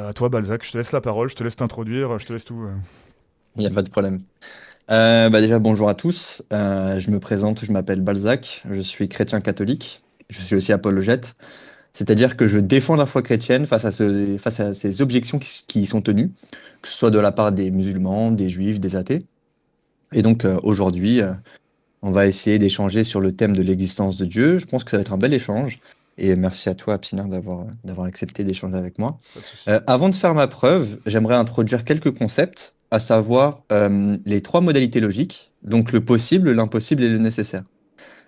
À toi, Balzac, je te laisse la parole, je te laisse t'introduire, je te laisse tout. Il n'y a pas de problème. Déjà, bonjour à tous. Je me présente, je m'appelle Balzac, je suis chrétien catholique, je suis aussi apologète, c'est-à-dire que je défends la foi chrétienne face à ces objections qui y sont tenues, que ce soit de la part des musulmans, des juifs, des athées. Et donc aujourd'hui, on va essayer d'échanger sur le thème de l'existence de Dieu. Je pense que ça va être un bel échange. Et merci à toi, Absiner, d'avoir accepté d'échanger avec moi. Pas de souci. Avant de faire ma preuve, j'aimerais introduire quelques concepts, à savoir les trois modalités logiques, donc le possible, l'impossible et le nécessaire.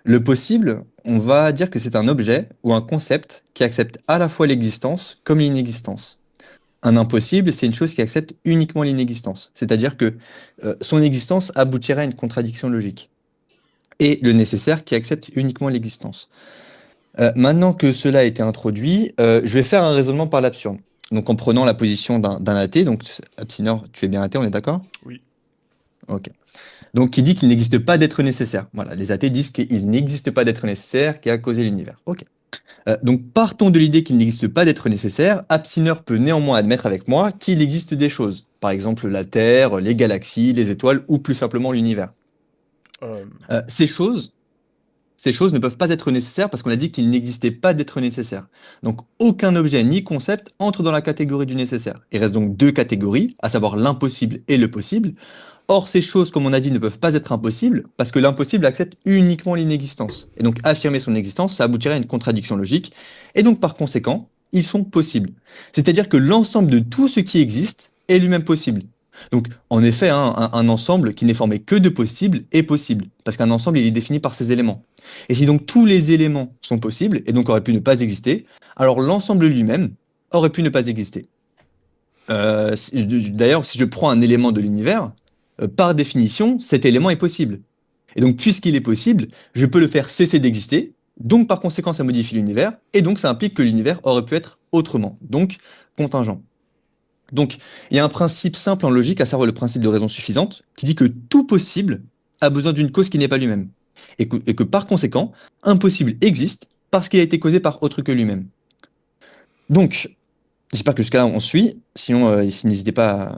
Le possible, on va dire que c'est un objet ou un concept qui accepte à la fois l'existence comme l'inexistence. Un impossible, c'est une chose qui accepte uniquement l'inexistence, c'est-à-dire que son existence aboutirait à une contradiction logique. Et le nécessaire qui accepte uniquement l'existence. Maintenant que cela a été introduit, je vais faire un raisonnement par l'absurde. Donc en prenant la position d'un athée, donc Absinor, tu es bien athée, on est d'accord? Oui. Ok. Donc qui dit qu'il n'existe pas d'être nécessaire. Voilà, les athées disent qu'il n'existe pas d'être nécessaire qui a causé l'univers. Ok. Donc partons de l'idée qu'il n'existe pas d'être nécessaire. Absineur peut néanmoins admettre avec moi qu'il existe des choses. Par exemple la Terre, les galaxies, les étoiles ou plus simplement l'univers. Euh, Euh, ces choses, Ces choses ne peuvent pas être nécessaires parce qu'on a dit qu'il n'existait pas d'être nécessaire. Donc aucun objet ni concept entre dans la catégorie du nécessaire. Il reste donc deux catégories, à savoir l'impossible et le possible. Or, ces choses, comme on a dit, ne peuvent pas être impossibles parce que l'impossible accepte uniquement l'inexistence. Et donc affirmer son existence, ça aboutirait à une contradiction logique. Et donc par conséquent, ils sont possibles. C'est-à-dire que l'ensemble de tout ce qui existe est lui-même possible. Donc, en effet, hein, un ensemble qui n'est formé que de possibles est possible, parce qu'un ensemble, il est défini par ses éléments. Et si donc tous les éléments sont possibles, et donc auraient pu ne pas exister, alors l'ensemble lui-même aurait pu ne pas exister. D'ailleurs, si je prends un élément de l'univers, par définition, cet élément est possible. Et donc, puisqu'il est possible, je peux le faire cesser d'exister, donc par conséquent, ça modifie l'univers, et donc ça implique que l'univers aurait pu être autrement, donc contingent. Donc, il y a un principe simple en logique, à savoir le principe de raison suffisante, qui dit que tout possible a besoin d'une cause qui n'est pas lui-même. Et que par conséquent, impossible existe parce qu'il a été causé par autre que lui-même. Donc, j'espère que jusqu'à là on suit. Sinon, n'hésite pas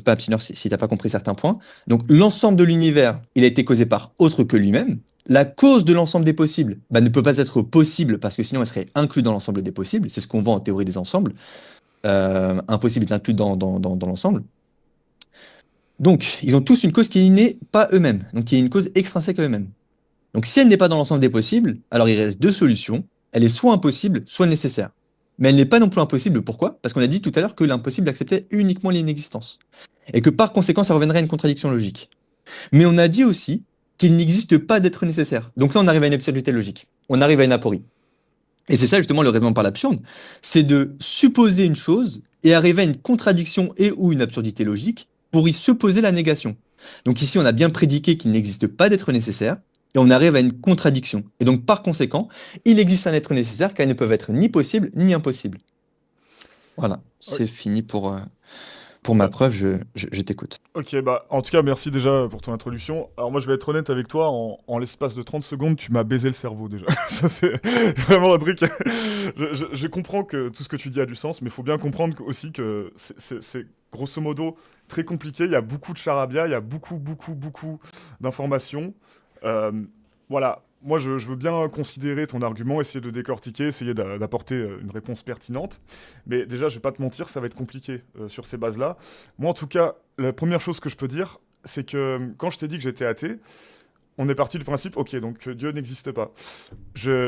à abstenir si t'as pas compris certains points. Donc, l'ensemble de l'univers, il a été causé par autre que lui-même. La cause de l'ensemble des possibles ne peut pas être possible parce que sinon elle serait inclue dans l'ensemble des possibles. C'est ce qu'on voit en théorie des ensembles. Impossible est inclus dans l'ensemble. Donc, ils ont tous une cause qui n'est pas eux-mêmes, donc qui est une cause extrinsèque à eux-mêmes. Donc, si elle n'est pas dans l'ensemble des possibles, alors il reste deux solutions. Elle est soit impossible, soit nécessaire. Mais elle n'est pas non plus impossible. Pourquoi? Parce qu'on a dit tout à l'heure que l'impossible acceptait uniquement l'inexistence. Et que par conséquent, ça reviendrait à une contradiction logique. Mais on a dit aussi qu'il n'existe pas d'être nécessaire. Donc là, on arrive à une absurdité logique. On arrive à une aporie. Et c'est ça justement le raisonnement par l'absurde, c'est de supposer une chose et arriver à une contradiction et ou une absurdité logique pour y supposer la négation. Donc ici, on a bien prédiqué qu'il n'existe pas d'être nécessaire et on arrive à une contradiction. Et donc par conséquent, il existe un être nécessaire car ils ne peuvent être ni possible ni impossible. Voilà, oui. c'est fini pour ma Bah, preuve, je t'écoute. ok, bah, en tout cas, merci déjà pour ton introduction. Alors, moi, je vais être honnête avec toi, en l'espace de 30 secondes, tu m'as baisé le cerveau déjà. Ça, c'est vraiment un truc. Je comprends que tout ce que tu dis a du sens, mais il faut bien comprendre aussi que c'est grosso modo très compliqué. Il y a beaucoup de charabia, il y a beaucoup, beaucoup, beaucoup d'informations. Euh, voilà. Moi, je veux bien considérer ton argument, essayer de décortiquer, essayer d'apporter une réponse pertinente. Mais déjà, je vais pas te mentir, ça va être compliqué sur ces bases-là. Moi, en tout cas, la première chose que je peux dire, c'est que quand je t'ai dit que j'étais athée, on est parti du principe, ok, donc Dieu n'existe pas.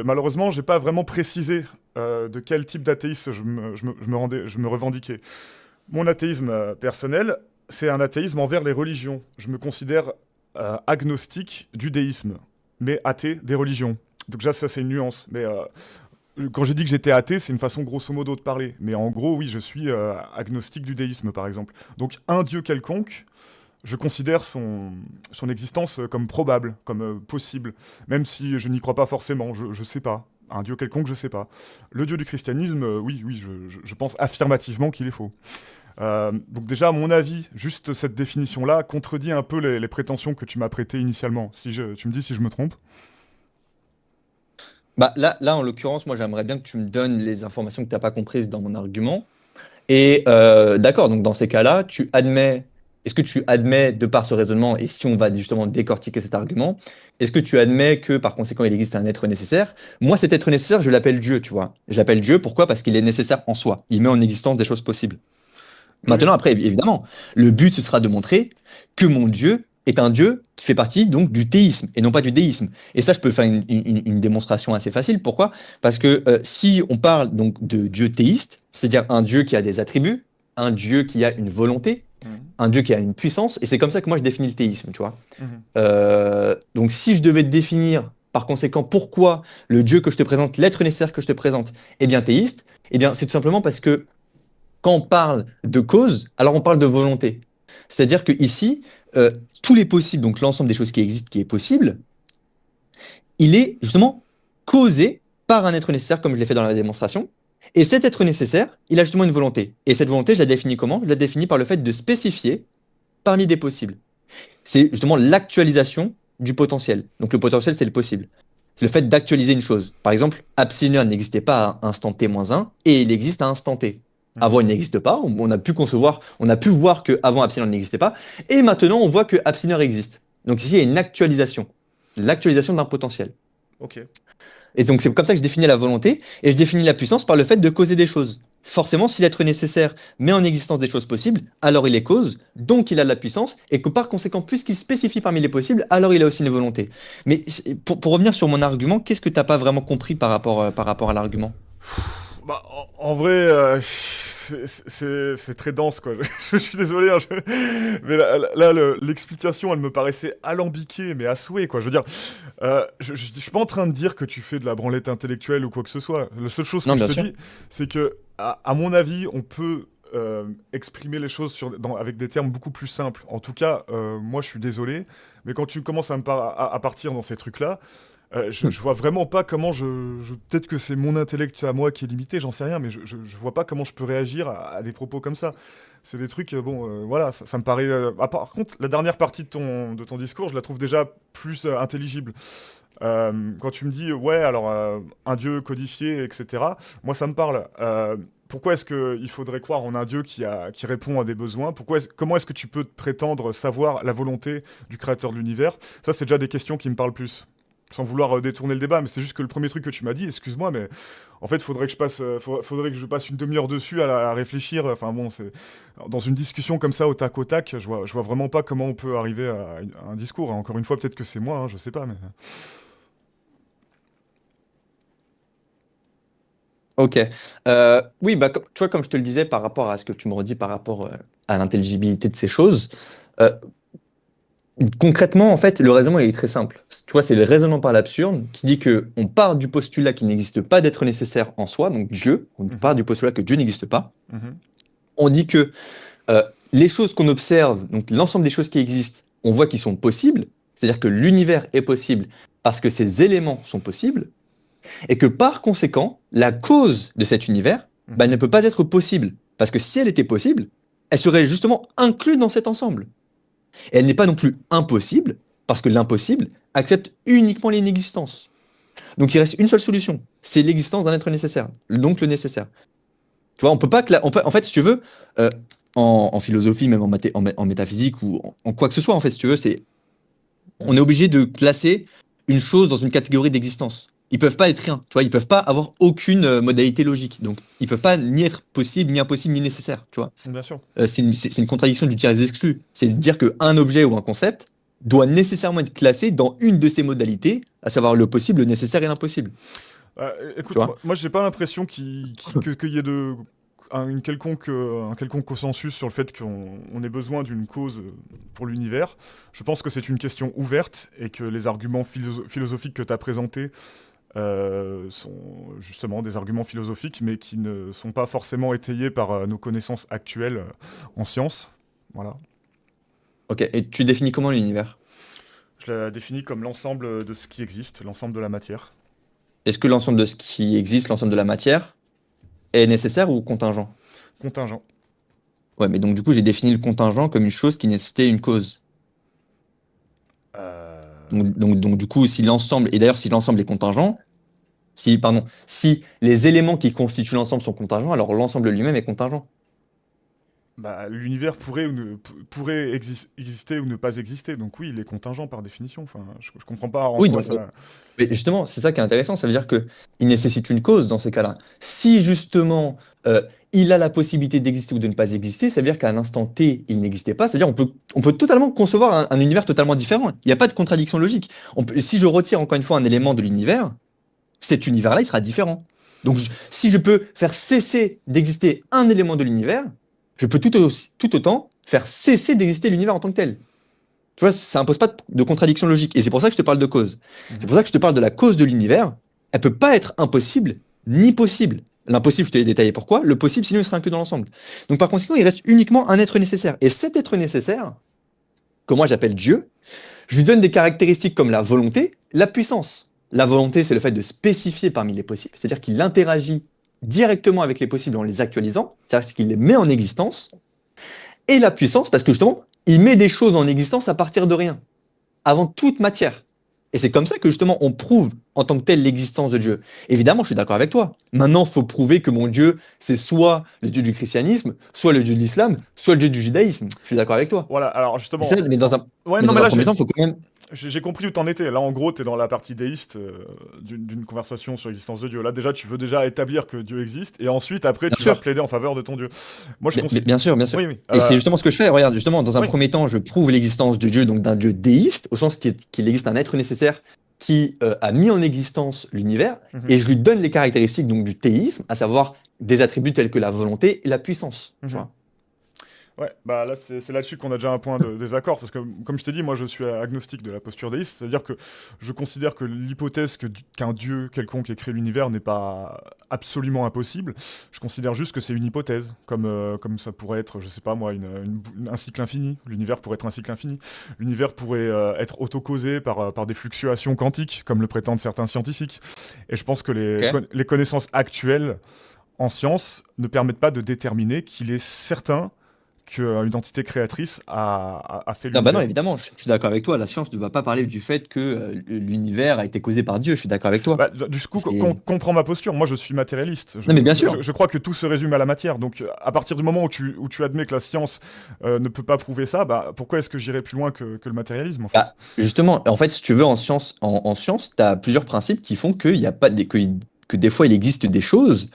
Malheureusement, j'ai pas vraiment précisé de quel type d'athéisme je me revendiquais. Mon athéisme personnel, c'est un athéisme envers les religions. Je me considère agnostique du déisme, mais athée des religions. Donc déjà, ça, c'est une nuance. Mais quand j'ai dit que j'étais athée, c'est une façon grosso modo de parler. Mais en gros, oui, je suis agnostique du déisme, par exemple. Donc un dieu quelconque, je considère son existence comme probable, comme possible, même si je n'y crois pas forcément, je sais pas. Un dieu quelconque, je sais pas. Le dieu du christianisme, oui, oui, je pense affirmativement qu'il est faux. Donc déjà, à mon avis, juste cette définition-là contredit un peu les prétentions que tu m'as prêtées initialement. Tu me dis si je me trompe. Là, en l'occurrence, moi, j'aimerais bien que tu me donnes les informations que tu n'as pas comprises dans mon argument. Et d'accord, donc dans ces cas-là, est-ce que tu admets, de par ce raisonnement, et si on va justement décortiquer cet argument, est-ce que tu admets que par conséquent il existe un être nécessaire? Moi, cet être nécessaire, je l'appelle Dieu, tu vois. Je l'appelle Dieu, pourquoi? Parce qu'il est nécessaire en soi. Il met en existence des choses possibles. Oui, Maintenant, oui. après, évidemment, le but, ce sera de montrer que mon Dieu est un Dieu qui fait partie donc du théisme et non pas du déisme. Et ça, je peux faire une démonstration assez facile. Pourquoi? Parce que si on parle donc de Dieu théiste, c'est-à-dire un Dieu qui a des attributs, un Dieu qui a une volonté, Mhm. un Dieu qui a une puissance, et c'est comme ça que moi je définis le théisme, tu vois. Mhm. Donc si je devais définir par conséquent pourquoi le Dieu que je te présente, l'être nécessaire que je te présente, est bien théiste, eh bien c'est tout simplement parce que quand on parle de cause, alors on parle de volonté. C'est-à-dire que ici, euh, tous les possibles, donc l'ensemble des choses qui existent, qui est possible, il est justement causé par un être nécessaire, comme je l'ai fait dans la démonstration. Et cet être nécessaire, il a justement une volonté. Et cette volonté, je la définis comment? Je la définis par le fait de spécifier parmi des possibles. C'est justement l'actualisation du potentiel. Donc le potentiel, c'est le possible. C'est le fait d'actualiser une chose. Par exemple, Absineur n'existait pas à instant t-1 et il existe à instant t. Mhm. Avant, il n'existe pas. On a pu concevoir, on a pu voir que avant Absineur n'existait pas. Et maintenant, on voit que Absineur existe. Donc ici, il y a une actualisation. L'actualisation d'un potentiel. Ok. Et donc c'est comme ça que je définis la volonté et je définis la puissance par le fait de causer des choses. Forcément, si l'être nécessaire met en existence des choses possibles, alors il les cause, donc il a de la puissance, et que par conséquent, puisqu'il spécifie parmi les possibles, alors il a aussi une volonté. Mais pour revenir sur mon argument, qu'est-ce que tu n'as pas vraiment compris par rapport à l'argument? Bah, en vrai, c'est très dense, quoi. Je suis désolé, hein, mais là, l'explication, elle me paraissait alambiquée, mais à souhait, quoi. Je veux dire, je suis pas en train de dire que tu fais de la branlette intellectuelle ou quoi que ce soit. La seule chose que Non, je bien te sûr. dis, c'est que, à mon avis, on peut exprimer les choses avec des termes beaucoup plus simples. En tout cas, moi, je suis désolé, mais quand tu commences à partir dans ces trucs-là, je vois vraiment pas comment peut-être que c'est mon intellect à moi qui est limité, j'en sais rien, mais je vois pas comment je peux réagir à des propos comme ça. C'est des trucs, bon, voilà, ça me paraît. Par contre, la dernière partie de ton discours, je la trouve déjà plus intelligible. Quand tu me dis, ouais, alors, un dieu codifié, etc., moi, ça me parle. Pourquoi est-ce qu'il faudrait croire en un dieu qui répond à des besoins? Comment est-ce que tu peux prétendre savoir la volonté du créateur de l'univers? Ça, c'est déjà des questions qui me parlent plus. Sans vouloir détourner le débat, mais c'est juste que le premier truc que tu m'as dit, excuse-moi, mais en fait, faudrait que je passe une demi-heure dessus à réfléchir. Enfin bon, c'est dans une discussion comme ça au tac, je vois vraiment pas comment on peut arriver à un discours. Encore une fois, peut-être que c'est moi, hein, je sais pas, mais. Ok. Oui, bah, tu vois, comme je te le disais par rapport à ce que tu me redis par rapport à l'intelligibilité de ces choses, euh, concrètement, en fait, le raisonnement il est très simple. Tu vois, c'est le raisonnement par l'absurde qui dit que on part du postulat qu'il n'existe pas d'être nécessaire en soi, donc Dieu, on part Mhm, du postulat que Dieu n'existe pas. mhm, On dit que les choses qu'on observe, donc l'ensemble des choses qui existent, on voit qu'ils sont possibles, c'est-à-dire que l'univers est possible parce que ces éléments sont possibles, et que par conséquent, la cause de cet univers bah, mhm. ne peut pas être possible, parce que si elle était possible, elle serait justement incluse dans cet ensemble. Et elle n'est pas non plus impossible, parce que l'impossible accepte uniquement l'inexistence. Donc il reste une seule solution, c'est l'existence d'un être nécessaire, donc le nécessaire. Tu vois, on peut pas en fait, si tu veux, euh, en philosophie, même en métaphysique ou en quoi que ce soit, en fait, si tu veux, on est obligé de classer une chose dans une catégorie d'existence. Ils peuvent pas être rien, tu vois, ils peuvent pas avoir aucune modalité logique. Donc, ils peuvent pas ni être possible, ni impossible, ni nécessaire, tu vois. Bien sûr. C'est une contradiction du tiers exclu. C'est de dire qu'un objet ou un concept doit nécessairement être classé dans une de ces modalités, à savoir le possible, le nécessaire et l'impossible, tu Écoute, vois. moi j'ai pas l'impression qu'il y ait un quelconque consensus sur le fait qu'on ait besoin d'une cause pour l'univers. Je pense que c'est une question ouverte et que les arguments philosophiques que tu as présentés sont justement des arguments philosophiques, mais qui ne sont pas forcément étayés par nos connaissances actuelles en sciences. Voilà. Ok, et tu définis comment l'univers? Je la définis comme l'ensemble de ce qui existe, l'ensemble de la matière. Est-ce que l'ensemble de ce qui existe, l'ensemble de la matière, est nécessaire ou contingent? Contingent. Ouais, mais donc du coup, j'ai défini le contingent comme une chose qui nécessitait une cause. Euh, Donc, du coup, si l'ensemble, et d'ailleurs si l'ensemble est contingent, si les éléments qui constituent l'ensemble sont contingents, alors l'ensemble lui-même est contingent. Bah, l'univers pourrait pourrait exister ou ne pas exister. Donc oui, il est contingent par définition. Enfin, je comprends pas en Oui, quoi donc, ça. mais justement, c'est ça qui est intéressant, ça veut dire que il nécessite une cause dans ces cas-là. Si justement euh, il a la possibilité d'exister ou de ne pas exister, ça veut dire qu'à un instant T, il n'existait pas, c'est-à-dire on peut totalement concevoir un univers totalement différent. Il n'y a pas de contradiction logique. Si je retire encore une fois un élément de l'univers, cet univers-là, il sera différent. Donc si je peux faire cesser d'exister un élément de l'univers, je peux tout autant faire cesser d'exister l'univers en tant que tel. Tu vois, ça impose pas de contradiction logique. Et c'est pour ça que je te parle de cause. C'est Mhm. pour ça que je te parle de la cause de l'univers. Elle peut pas être impossible ni possible. L'impossible, je te l'ai détaillé pourquoi. Le possible, sinon, il sera inclus dans l'ensemble. Donc, par conséquent, il reste uniquement un être nécessaire. Et cet être nécessaire, que moi j'appelle Dieu, je lui donne des caractéristiques comme la volonté, la puissance. La volonté, c'est le fait de spécifier parmi les possibles, c'est-à-dire qu'il interagit directement avec les possibles en les actualisant, c'est-à-dire qu'il les met en existence. Et la puissance, parce que justement, il met des choses en existence à partir de rien, avant toute matière. Et c'est comme ça que justement on prouve en tant que tel l'existence de Dieu. Évidemment, je suis d'accord avec toi. Maintenant, il faut prouver que mon Dieu, c'est soit le Dieu du christianisme, soit le Dieu de l'islam, soit le Dieu du judaïsme. Je suis d'accord avec toi. Voilà. Alors Mais, ça, justement. Ouais, mais non, dans mais un là, premier temps, il faut quand même. j'ai compris où t'en étais. Là, en gros, t'es dans la partie déiste d'une conversation sur l'existence de Dieu. Là, déjà, tu veux déjà établir que Dieu existe, et ensuite, après, Bien tu vas sûr, plaider en faveur de ton Dieu. Moi, je mais considère. bien sûr, bien sûr. Oui, oui. Et c'est justement ce que je fais. Regarde, justement, dans un Oui. premier temps, je prouve l'existence de Dieu, donc d'un Dieu déiste, au sens qu'il existe un être nécessaire qui a mis en existence l'univers, Mhm. et je lui donne les caractéristiques donc du théisme, à savoir des attributs tels que la volonté et la puissance. Tu Mhm. vois. Ouais, bah là c'est là-dessus qu'on a déjà un point de désaccord, parce que comme je t'ai dit, moi je suis agnostique de la posture déiste, c'est-à-dire que je considère que l'hypothèse qu'un dieu quelconque ait créé l'univers n'est pas absolument impossible. Je considère juste que c'est une hypothèse, comme ça pourrait être, je sais pas moi, un cycle infini. L'univers pourrait être un cycle infini. L'univers pourrait être autocausé par des fluctuations quantiques, comme le prétendent certains scientifiques. Et je pense que Ok. les connaissances actuelles en science ne permettent pas de déterminer qu'il est certain qu'une entité créatrice a fait Non, bah non, l'univers. évidemment, je suis d'accord avec toi. La science ne va pas parler du fait que l'univers a été causé par Dieu. Je suis d'accord avec toi. Bah, du coup, C'est... comprend ma posture. Moi, je suis matérialiste. Non, mais bien sûr. Je crois que tout se résume à la matière. Donc, à partir du moment où tu admets que la science ne peut pas prouver ça, bah, pourquoi est-ce que j'irais plus loin que le matérialisme, en fait? Bah, justement, en fait, si tu veux, en science, tu as plusieurs principes qui font qu'il y a pas que des fois il existe des choses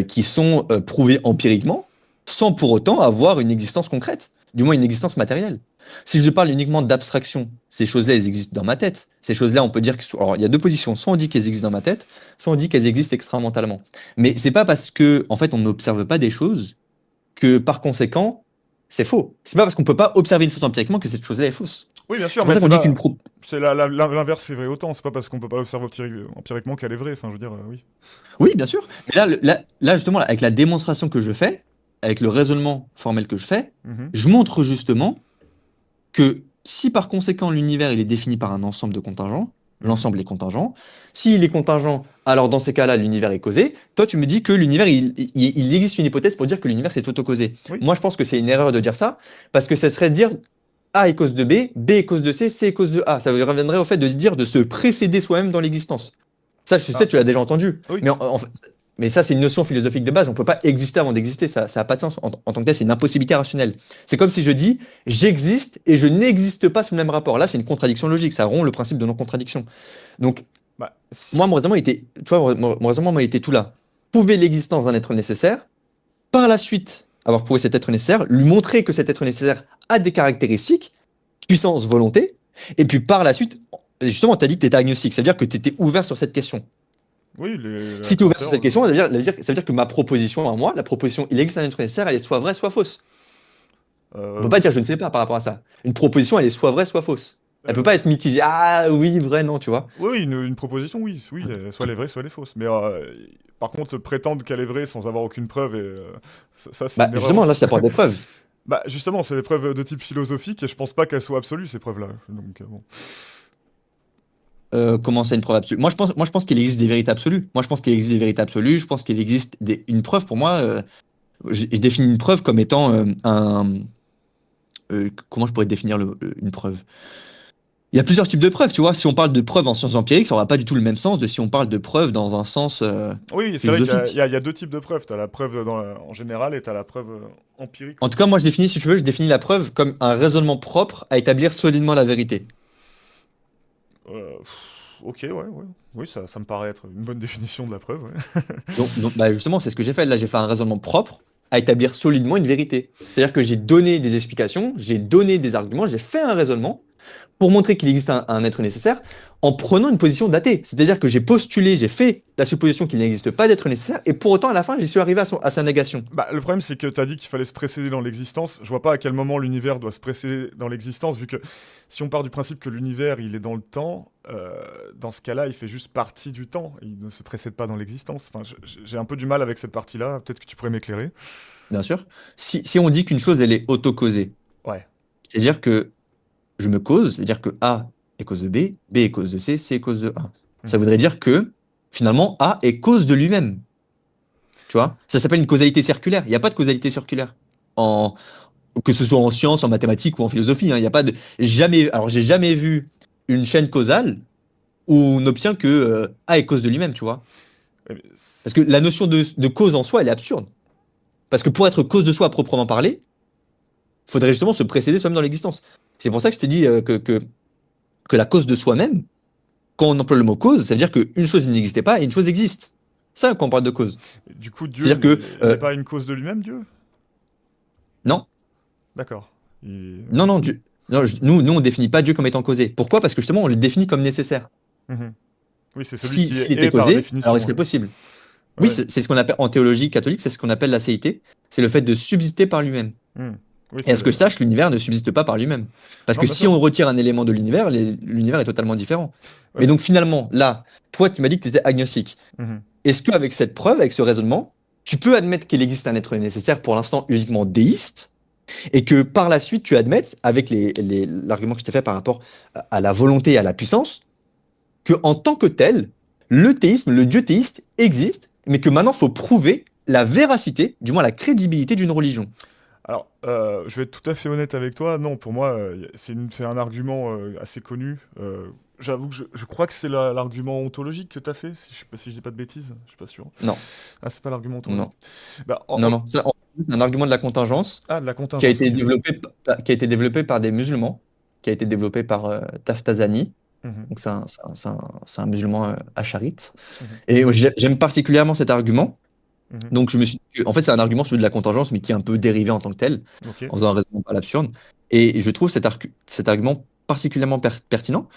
qui sont prouvées empiriquement sans pour autant avoir une existence concrète, du moins une existence matérielle. Si je parle uniquement d'abstraction, ces choses-là, elles existent dans ma tête. Ces choses-là, on peut dire que. Alors, il y a deux positions. Soit on dit qu'elles existent dans ma tête, soit on dit qu'elles existent extra-mentalement. Mais c'est pas parce que, en fait, on n'observe pas des choses que, par conséquent, c'est faux. C'est pas parce qu'on peut pas observer une chose empiriquement que cette chose-là est fausse. Oui, bien C'est sûr, pour mais ça qu'on c'est dit pas. qu'une pro... C'est l'inverse, c'est vrai autant. C'est pas parce qu'on peut pas l'observer empiriquement qu'elle est vraie. Enfin, je veux dire, oui. Oui, bien sûr. Mais là, là, justement, là, avec la démonstration que je fais, avec le raisonnement formel que je fais, Mhm. je montre justement que si par conséquent l'univers il est défini par un ensemble de contingents, Mhm. l'ensemble est contingent. S'il est contingent, alors dans ces cas-là, l'univers est causé. Toi, tu me dis que l'univers, il existe une hypothèse pour dire que l'univers c'est auto-causé. Oui. Moi, je pense que c'est une erreur de dire ça, parce que ça serait de dire A est cause de B, B est cause de C, C est cause de A. Ça reviendrait au fait de se dire de se précéder soi-même dans l'existence. Ça, je sais, Ah, tu l'as déjà entendu. oui. Mais ça, c'est une notion philosophique de base. On ne peut pas exister avant d'exister. Ça n'a pas de sens. En tant que tel, c'est une impossibilité rationnelle. C'est comme si je dis j'existe et je n'existe pas sous le même rapport. Là, c'est une contradiction logique. Ça rompt le principe de non-contradiction. Donc, Bah, moi, mon raisonnement était, tu vois, mon raisonnement moi, était tout là. Prouver l'existence d'un être nécessaire. Par la suite, avoir prouvé cet être nécessaire, lui montrer que cet être nécessaire a des caractéristiques, puissance, volonté. Et puis par la suite, justement, tu as dit que tu étais agnostique. Ça veut dire que tu étais ouvert sur cette question. oui, Si tu es ouvert sur l'apporteur. cette question, ça veut dire que ma proposition à moi, la proposition il existe un être nécessaire, elle est soit vraie, soit fausse. On peut Euh, pas dire je ne sais pas par rapport à ça. Une proposition, elle est soit vraie, soit fausse. Elle peut euh, pas être mitigée. Ah oui, vrai, non, tu vois. Oui, une proposition, oui, oui, soit elle est vraie, soit elle est fausse. Mais par contre, prétendre qu'elle est vraie sans avoir aucune preuve, ça c'est Bah une erreur justement, là, aussi. ça porte des preuves. Bah justement, c'est des preuves de type philosophique et je pense pas qu'elles soient absolues ces preuves-là. Donc bon. Comment c'est une preuve absolue? Moi, je pense qu'il existe des vérités absolues. Moi, je pense qu'il existe des vérités absolues. Je pense qu'il existe une preuve. Pour moi, je définis une preuve comme étant comment je pourrais définir une preuve? Il y a plusieurs types de preuves, tu vois. Si on parle de preuves en sciences empiriques, ça n'aura pas du tout le même sens de si on parle de preuves dans un sens Oui, c'est vrai qu'il y a, il philosophique. y a- il y a deux types de preuves. Tu as la preuve en général et tu as la preuve empirique, En quoi. tout cas, moi, je définis, si tu veux, je définis la preuve comme un raisonnement propre à établir solidement la vérité. Ok, ouais, ouais. Oui, ça me paraît être une bonne définition de la preuve, ouais. Bah, justement, c'est ce que j'ai fait. Là, j'ai fait un raisonnement propre à établir solidement une vérité. C'est-à-dire que j'ai donné des explications, j'ai donné des arguments, j'ai fait un raisonnement pour montrer qu'il existe un être nécessaire en prenant une position d'athée. C'est-à-dire que j'ai postulé, j'ai fait la supposition qu'il n'existe pas d'être nécessaire, et pour autant, à la fin, j'y suis arrivé à sa négation. Bah, le problème, c'est que tu as dit qu'il fallait se précéder dans l'existence. Je vois pas à quel moment l'univers doit se précéder dans l'existence, vu que si on part du principe que l'univers, il est dans le temps, dans ce cas-là, il fait juste partie du temps. Il ne se précède pas dans l'existence. Enfin, j'ai un peu du mal avec cette partie-là. Peut-être que tu pourrais m'éclairer. Bien sûr. Si on dit qu'une chose, elle est auto-causée, Ouais. c'est-à-dire que je me cause, c'est-à-dire que A est cause de B, B est cause de C, C est cause de A. Ça Mhm. voudrait dire que, finalement, A est cause de lui-même. Tu vois? Ça s'appelle une causalité circulaire. Il n'y a pas de causalité circulaire. En, que ce soit en sciences, en mathématiques ou en philosophie, hein. Il y a pas de. Jamais. Alors, j'ai jamais vu une chaîne causale où on obtient que A est cause de lui-même, tu vois? Eh ben, Parce que la notion de cause en soi, elle est absurde. Parce que pour être cause de soi à proprement parler, il faudrait justement se précéder soi-même dans l'existence. C'est pour ça que je t'ai dit que la cause de soi-même, quand on emploie le mot cause, ça veut dire qu'une chose n'existait pas et une chose existe. Ça, quand on parle de cause. du coup, Dieu C'est-à-dire que, n'est pas une cause de lui-même, Dieu? non, D'accord. non, Ok. non, non, nous, on définit pas Dieu comme étant causé. Pourquoi? Parce que justement, on le définit comme nécessaire. Mhm. Oui, c'est celui Si, qui s'il était est par causé, alors il définition, serait ouais. possible. Oui, Ouais. c'est ce qu'on appelle, en théologie catholique, c'est ce qu'on appelle la céité. C'est le fait de subsister par lui-même. Hmm. Oui, Et c'est à ce que le. je sache, l'univers ne subsiste pas par lui-même. Parce Non, que bien si sûr. on retire un élément de l'univers, l'univers est totalement différent. Ouais, Mais mais. donc finalement, là, toi qui m'as dit que tu étais agnostique, Mhm. est-ce qu'avec cette preuve, avec ce raisonnement, tu peux admettre qu'il existe un être nécessaire pour l'instant uniquement déiste, et que par la suite, tu admettes, avec l'argument que je t'ai fait par rapport à la volonté et à la puissance, que en tant que tel, le théisme, le dieu théiste existe, mais que maintenant, il faut prouver la véracité, du moins la crédibilité d'une religion. Alors, je vais être tout à fait honnête avec toi. Non, pour moi, c'est un argument assez connu. J'avoue que je crois que c'est l'argument ontologique que tu as fait, si je dis pas de bêtises, je suis pas sûr. Non, Ah, c'est pas l'argument non, ontologique. Bah, non, non. Ça, c'est un argument de la contingence ah, de la contingence, ok. qui a été développé par des musulmans, qui a été développé par Taftazani. Mhm, Donc, c'est un musulman acharite. mhm, Et j'aime particulièrement cet argument. mhm. Donc, je me suis dit en fait, c'est un argument celui de la contingence, mais qui est un peu dérivé en tant que tel, Ok. en faisant un raisonnement à l'absurde. Et je trouve cet argument particulièrement pertinent.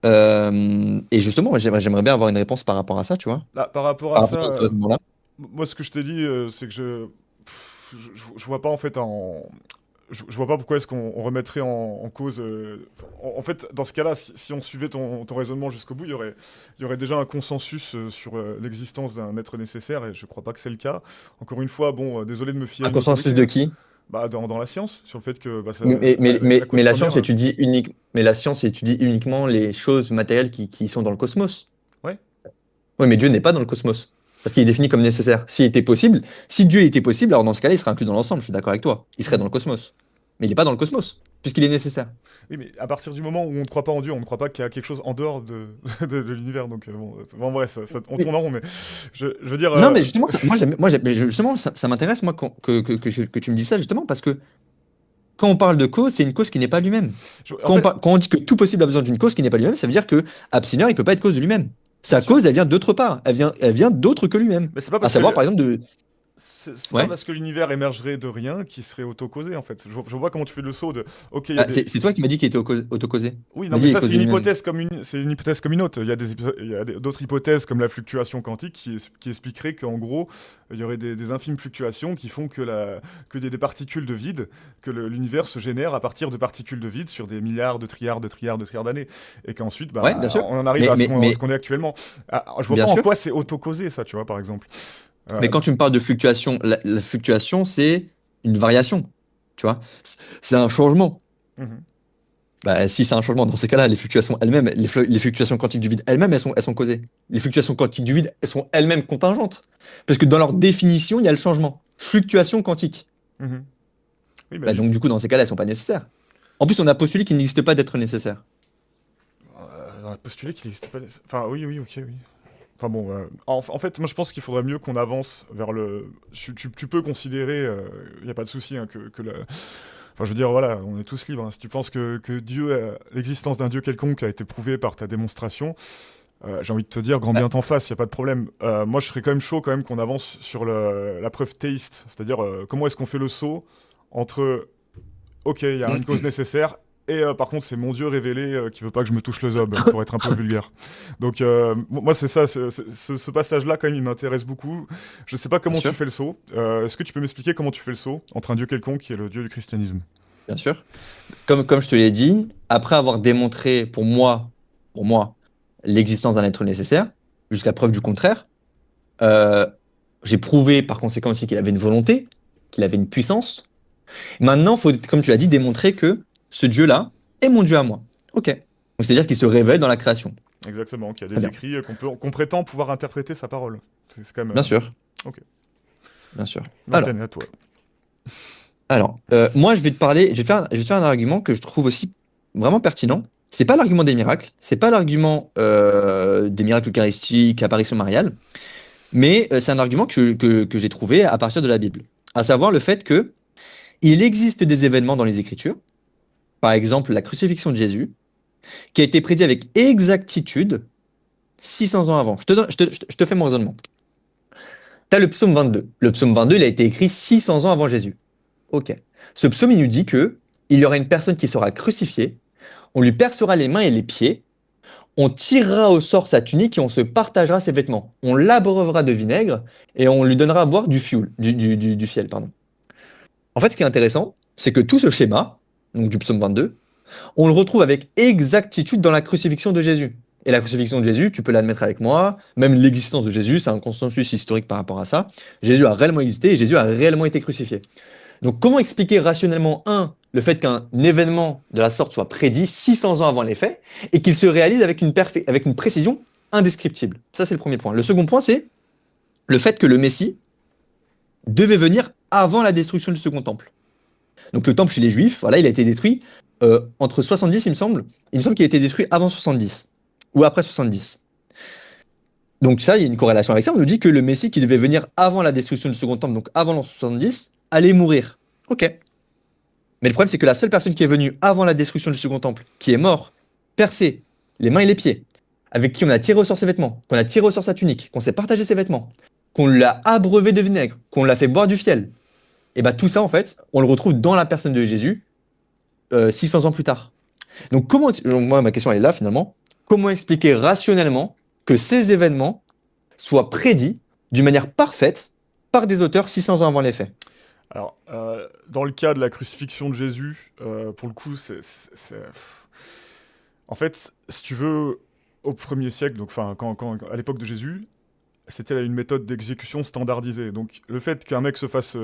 Et justement, j'aimerais bien avoir une réponse par rapport à ça, tu vois, Là, par rapport à par ça, rapport à ce raisonnement-là. moi, ce que je t'ai dit, c'est que je vois pas en fait je vois pas pourquoi est-ce qu'on remettrait en cause. En fait, dans ce cas-là, si on suivait ton raisonnement jusqu'au bout, il y aurait déjà un consensus sur l'existence d'un être nécessaire, et je crois pas que c'est le cas. Encore une fois, bon, désolé de me fier à Un une consensus autorité, de hein. qui? Bah, dans la science, sur le fait que bah, la Mais cause la première. science étudie mais la science étudie uniquement les choses matérielles qui sont dans le cosmos. Ouais. Oui, mais Dieu n'est pas dans le cosmos. Parce qu'il est défini comme nécessaire. S'il était possible, si Dieu était possible, alors dans ce cas-là, il serait inclus dans l'ensemble, je suis d'accord avec toi. Il serait dans Mhm. le cosmos. Mais il n'est pas dans le cosmos, puisqu'il est nécessaire. Oui, mais à partir du moment où on ne croit pas en Dieu, on ne croit pas qu'il y a quelque chose en dehors de l'univers. Donc, bon, en vrai, on tourne Oui. en rond, mais je veux dire. Non, mais justement, justement, ça m'intéresse, moi, que tu me dis ça, justement, parce que quand on parle de cause, c'est une cause qui n'est pas lui-même. En fait, Quand on dit que tout possible a besoin d'une cause qui n'est pas lui-même, ça veut dire que Absineur, il peut pas être cause de lui-même. bien Sa sûr. cause, elle vient d'autre part. Elle vient d'autre que lui-même. Mais c'est pas À parce que savoir, par exemple, de. c'est pas Ouais. parce que l'univers émergerait de rien qu'il serait auto-causé, en fait. Je vois comment tu fais le saut de. Ok, il y a Ah, des. c'est toi qui m'as dit qu'il était autocausé. Oui, non, mais Vas-y, il est ça, cause c'est de une lui-même. hypothèse c'est une hypothèse comme une autre. Il y a d'autres hypothèses comme la fluctuation quantique qui expliquerait qu'en gros, il y aurait des infimes fluctuations qui font qu'il y a des particules de vide, que l'univers se génère à partir de particules de vide sur des milliards de trilliards de trilliards de trilliards d'années. Et qu'ensuite, Ouais, bien bah, sûr. on en arrive à ce Mais, qu'on est actuellement. Ah, je vois pas bien en sûr. quoi c'est auto-causé, ça, tu vois, par exemple. Mais Euh, quand tu me parles de fluctuation, la fluctuation, c'est une variation. Tu vois? C'est un changement. mhm. Bah, si c'est un changement, dans ces cas-là, les fluctuations elles-mêmes, les fluctuations quantiques du vide elles-mêmes, elles sont causées. Les fluctuations quantiques du vide, elles sont elles-mêmes contingentes. Parce que dans leur définition, il y a le changement. Fluctuation quantique. Mhm. Oui, mais Bah, donc, du coup, dans ces cas-là, elles sont pas nécessaires. En plus, on a postulé qu'il n'existe pas d'être nécessaire. on a postulé qu'il n'existe pas. Enfin, oui, oui, ok, oui. Enfin bon, en fait, moi je pense qu'il faudrait mieux qu'on avance vers le. Tu peux considérer, il n'y a pas de souci, hein, que la. Enfin, je veux dire, voilà, on est tous libres, hein. Si tu penses que Dieu, l'existence d'un Dieu quelconque a été prouvée par ta démonstration, j'ai envie de te dire, grand Bah, bien t'en fasse, il n'y a pas de problème. Moi, je serais quand même chaud quand même qu'on avance sur la preuve théiste, c'est-à-dire comment est-ce qu'on fait le saut entre, ok, il y a une cause nécessaire, et par contre, c'est mon Dieu révélé qui veut pas que je me touche le zob, pour être un peu vulgaire. Donc, moi, c'est ça, ce passage-là, quand même, il m'intéresse beaucoup. Je sais pas bien comment tu sûr, fais le saut. Est-ce que tu peux m'expliquer comment tu fais le saut entre un Dieu quelconque et le Dieu du christianisme? bien sûr. Comme je te l'ai dit, après avoir démontré pour moi, l'existence d'un être nécessaire, jusqu'à preuve du contraire, euh, j'ai prouvé par conséquent aussi qu'il avait une volonté, qu'il avait une puissance. Maintenant, il faut, comme tu l'as dit, démontrer que ce Dieu-là est mon Dieu à moi. Ok. Donc, c'est-à-dire qu'il se révèle dans la création. Exactement, qu'il y a Très des bien. écrits qu'on prétend pouvoir interpréter sa parole. C'est quand même... Bien sûr. ok, Bien sûr. l'antenne est à toi. Moi, je vais te faire un argument que je trouve aussi vraiment pertinent. C'est pas l'argument des miracles, c'est pas l'argument des miracles eucharistiques, apparitions mariales, mais c'est un argument que j'ai trouvé à partir de la Bible. À savoir le fait que il existe des événements dans les Écritures, par exemple la crucifixion de Jésus, qui a été prédit avec exactitude 600 ans avant. Je te fais mon raisonnement. Tu as le psaume 22. Le psaume 22, il a été écrit 600 ans avant Jésus. Ok. Ce psaume, il nous dit que il y aura une personne qui sera crucifiée, on lui percera les mains et les pieds, on tirera au sort sa tunique et on se partagera ses vêtements. On l'abreuvera de vinaigre et on lui donnera à boire du fioul, du fiel, pardon. En fait, ce qui est intéressant, c'est que tout ce schéma, donc du psaume 22, on le retrouve avec exactitude dans la crucifixion de Jésus. Et la crucifixion de Jésus, tu peux l'admettre avec moi, même l'existence de Jésus, c'est un consensus historique par rapport à ça. Jésus a réellement existé et Jésus a réellement été crucifié. Donc, comment expliquer rationnellement, un, le fait qu'un événement de la sorte soit prédit 600 ans avant les faits et qu'il se réalise avec une précision indescriptible? Ça, c'est le premier point. Le second point, c'est le fait que le Messie devait venir avant la destruction du second temple. Donc, le temple chez les Juifs, voilà, il a été détruit entre 70, il me semble. Il me semble qu'il a été détruit avant 70 ou après 70. Donc, ça, il y a une corrélation avec ça. On nous dit que le Messie qui devait venir avant la destruction du second temple, donc avant l'an 70, allait mourir. Ok. Mais le problème, c'est que la seule personne qui est venue avant la destruction du second temple, qui est mort, percé, les mains et les pieds, avec qui on a tiré au sort ses vêtements, qu'on a tiré au sort sa tunique, qu'on s'est partagé ses vêtements, qu'on l'a abreuvé de vinaigre, qu'on l'a fait boire du fiel, et bien tout ça, en fait, on le retrouve dans la personne de Jésus 600 ans plus tard. Donc moi, ma question, elle est là, finalement. Comment expliquer rationnellement que ces événements soient prédits d'une manière parfaite par des auteurs 600 ans avant les faits? Alors, dans le cas de la crucifixion de Jésus, pour le coup, en fait, si tu veux, au premier siècle, donc, enfin, à l'époque de Jésus, c'était une méthode d'exécution standardisée. Donc, le fait qu'un mec se fasse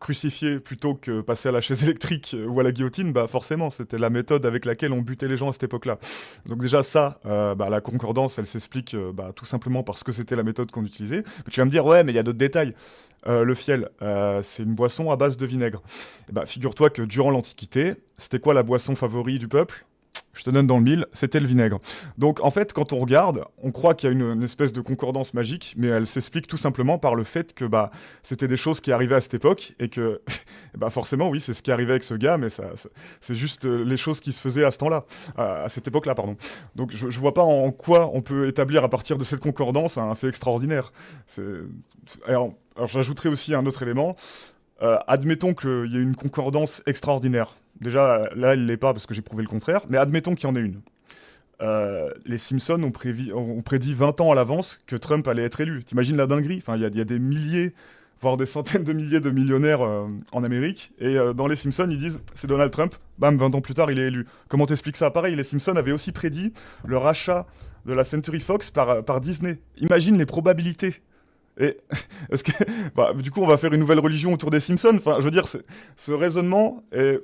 crucifier plutôt que passer à la chaise électrique ou à la guillotine, bah forcément, c'était la méthode avec laquelle on butait les gens à cette époque-là. Donc déjà ça, la concordance, elle s'explique tout simplement parce que c'était la méthode qu'on utilisait. Mais tu vas me dire, ouais, mais il y a d'autres détails. Le fiel, c'est une boisson à base de vinaigre. Et bah, figure-toi que durant l'Antiquité, c'était quoi la boisson favorite du peuple? Je te donne dans le mille, c'était le vinaigre. Donc en fait, quand on regarde, on croit qu'il y a une espèce de concordance magique, mais elle s'explique tout simplement par le fait que c'était des choses qui arrivaient à cette époque et que forcément oui, c'est ce qui arrivait avec ce gars, mais c'est juste les choses qui se faisaient à ce temps-là, à cette époque-là, pardon. Donc je vois pas en quoi on peut établir à partir de cette concordance un fait extraordinaire. C'est- alors j'ajouterai aussi un autre élément. Admettons qu'il y ait une concordance extraordinaire. Déjà, là, il l'est pas parce que j'ai prouvé le contraire, mais admettons qu'il y en ait une. Les Simpsons ont prédit 20 ans à l'avance que Trump allait être élu. T'imagines la dinguerie? Enfin, il y a des milliers, voire des centaines de milliers de millionnaires en Amérique, et dans les Simpsons, ils disent c'est Donald Trump, bam, 20 ans plus tard, il est élu. Comment t'expliques ça? Pareil, les Simpsons avaient aussi prédit le rachat de la Century Fox par Disney. Imagine les probabilités. Et est-ce que, du coup, on va faire une nouvelle religion autour des Simpsons. Enfin, je veux dire, ce raisonnement est,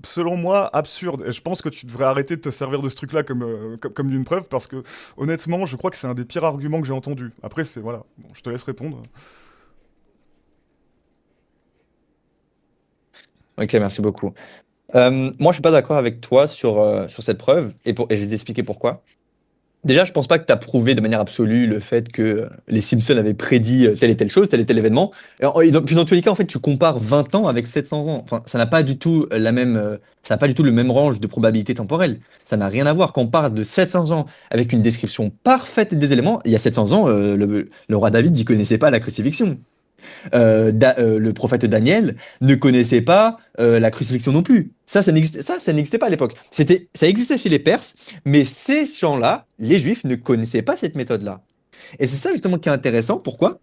selon moi, absurde. Et je pense que tu devrais arrêter de te servir de ce truc-là comme d'une preuve, parce que, honnêtement, je crois que c'est un des pires arguments que j'ai entendus. Après, voilà. Bon, je te laisse répondre. Ok, merci beaucoup. Moi, je suis pas d'accord avec toi sur cette preuve et je vais t'expliquer pourquoi. Déjà, je pense pas que tu as prouvé de manière absolue le fait que les Simpsons avaient prédit telle et telle chose, tel et tel événement. Puis dans tous les cas, en fait, tu compares 20 ans avec 700 ans. Enfin, ça n'a pas du tout ça n'a pas du tout le même range de probabilité temporelle. Ça n'a rien à voir. Quand on parle de 700 ans avec une description parfaite des éléments, il y a 700 ans, le roi David n'y connaissait pas la crucifixion. Le prophète Daniel ne connaissait pas la crucifixion non plus. Ça n'existait pas à l'époque. Ça existait chez les Perses, mais ces gens-là, les Juifs, ne connaissaient pas cette méthode-là. Et c'est ça justement qui est intéressant. Pourquoi?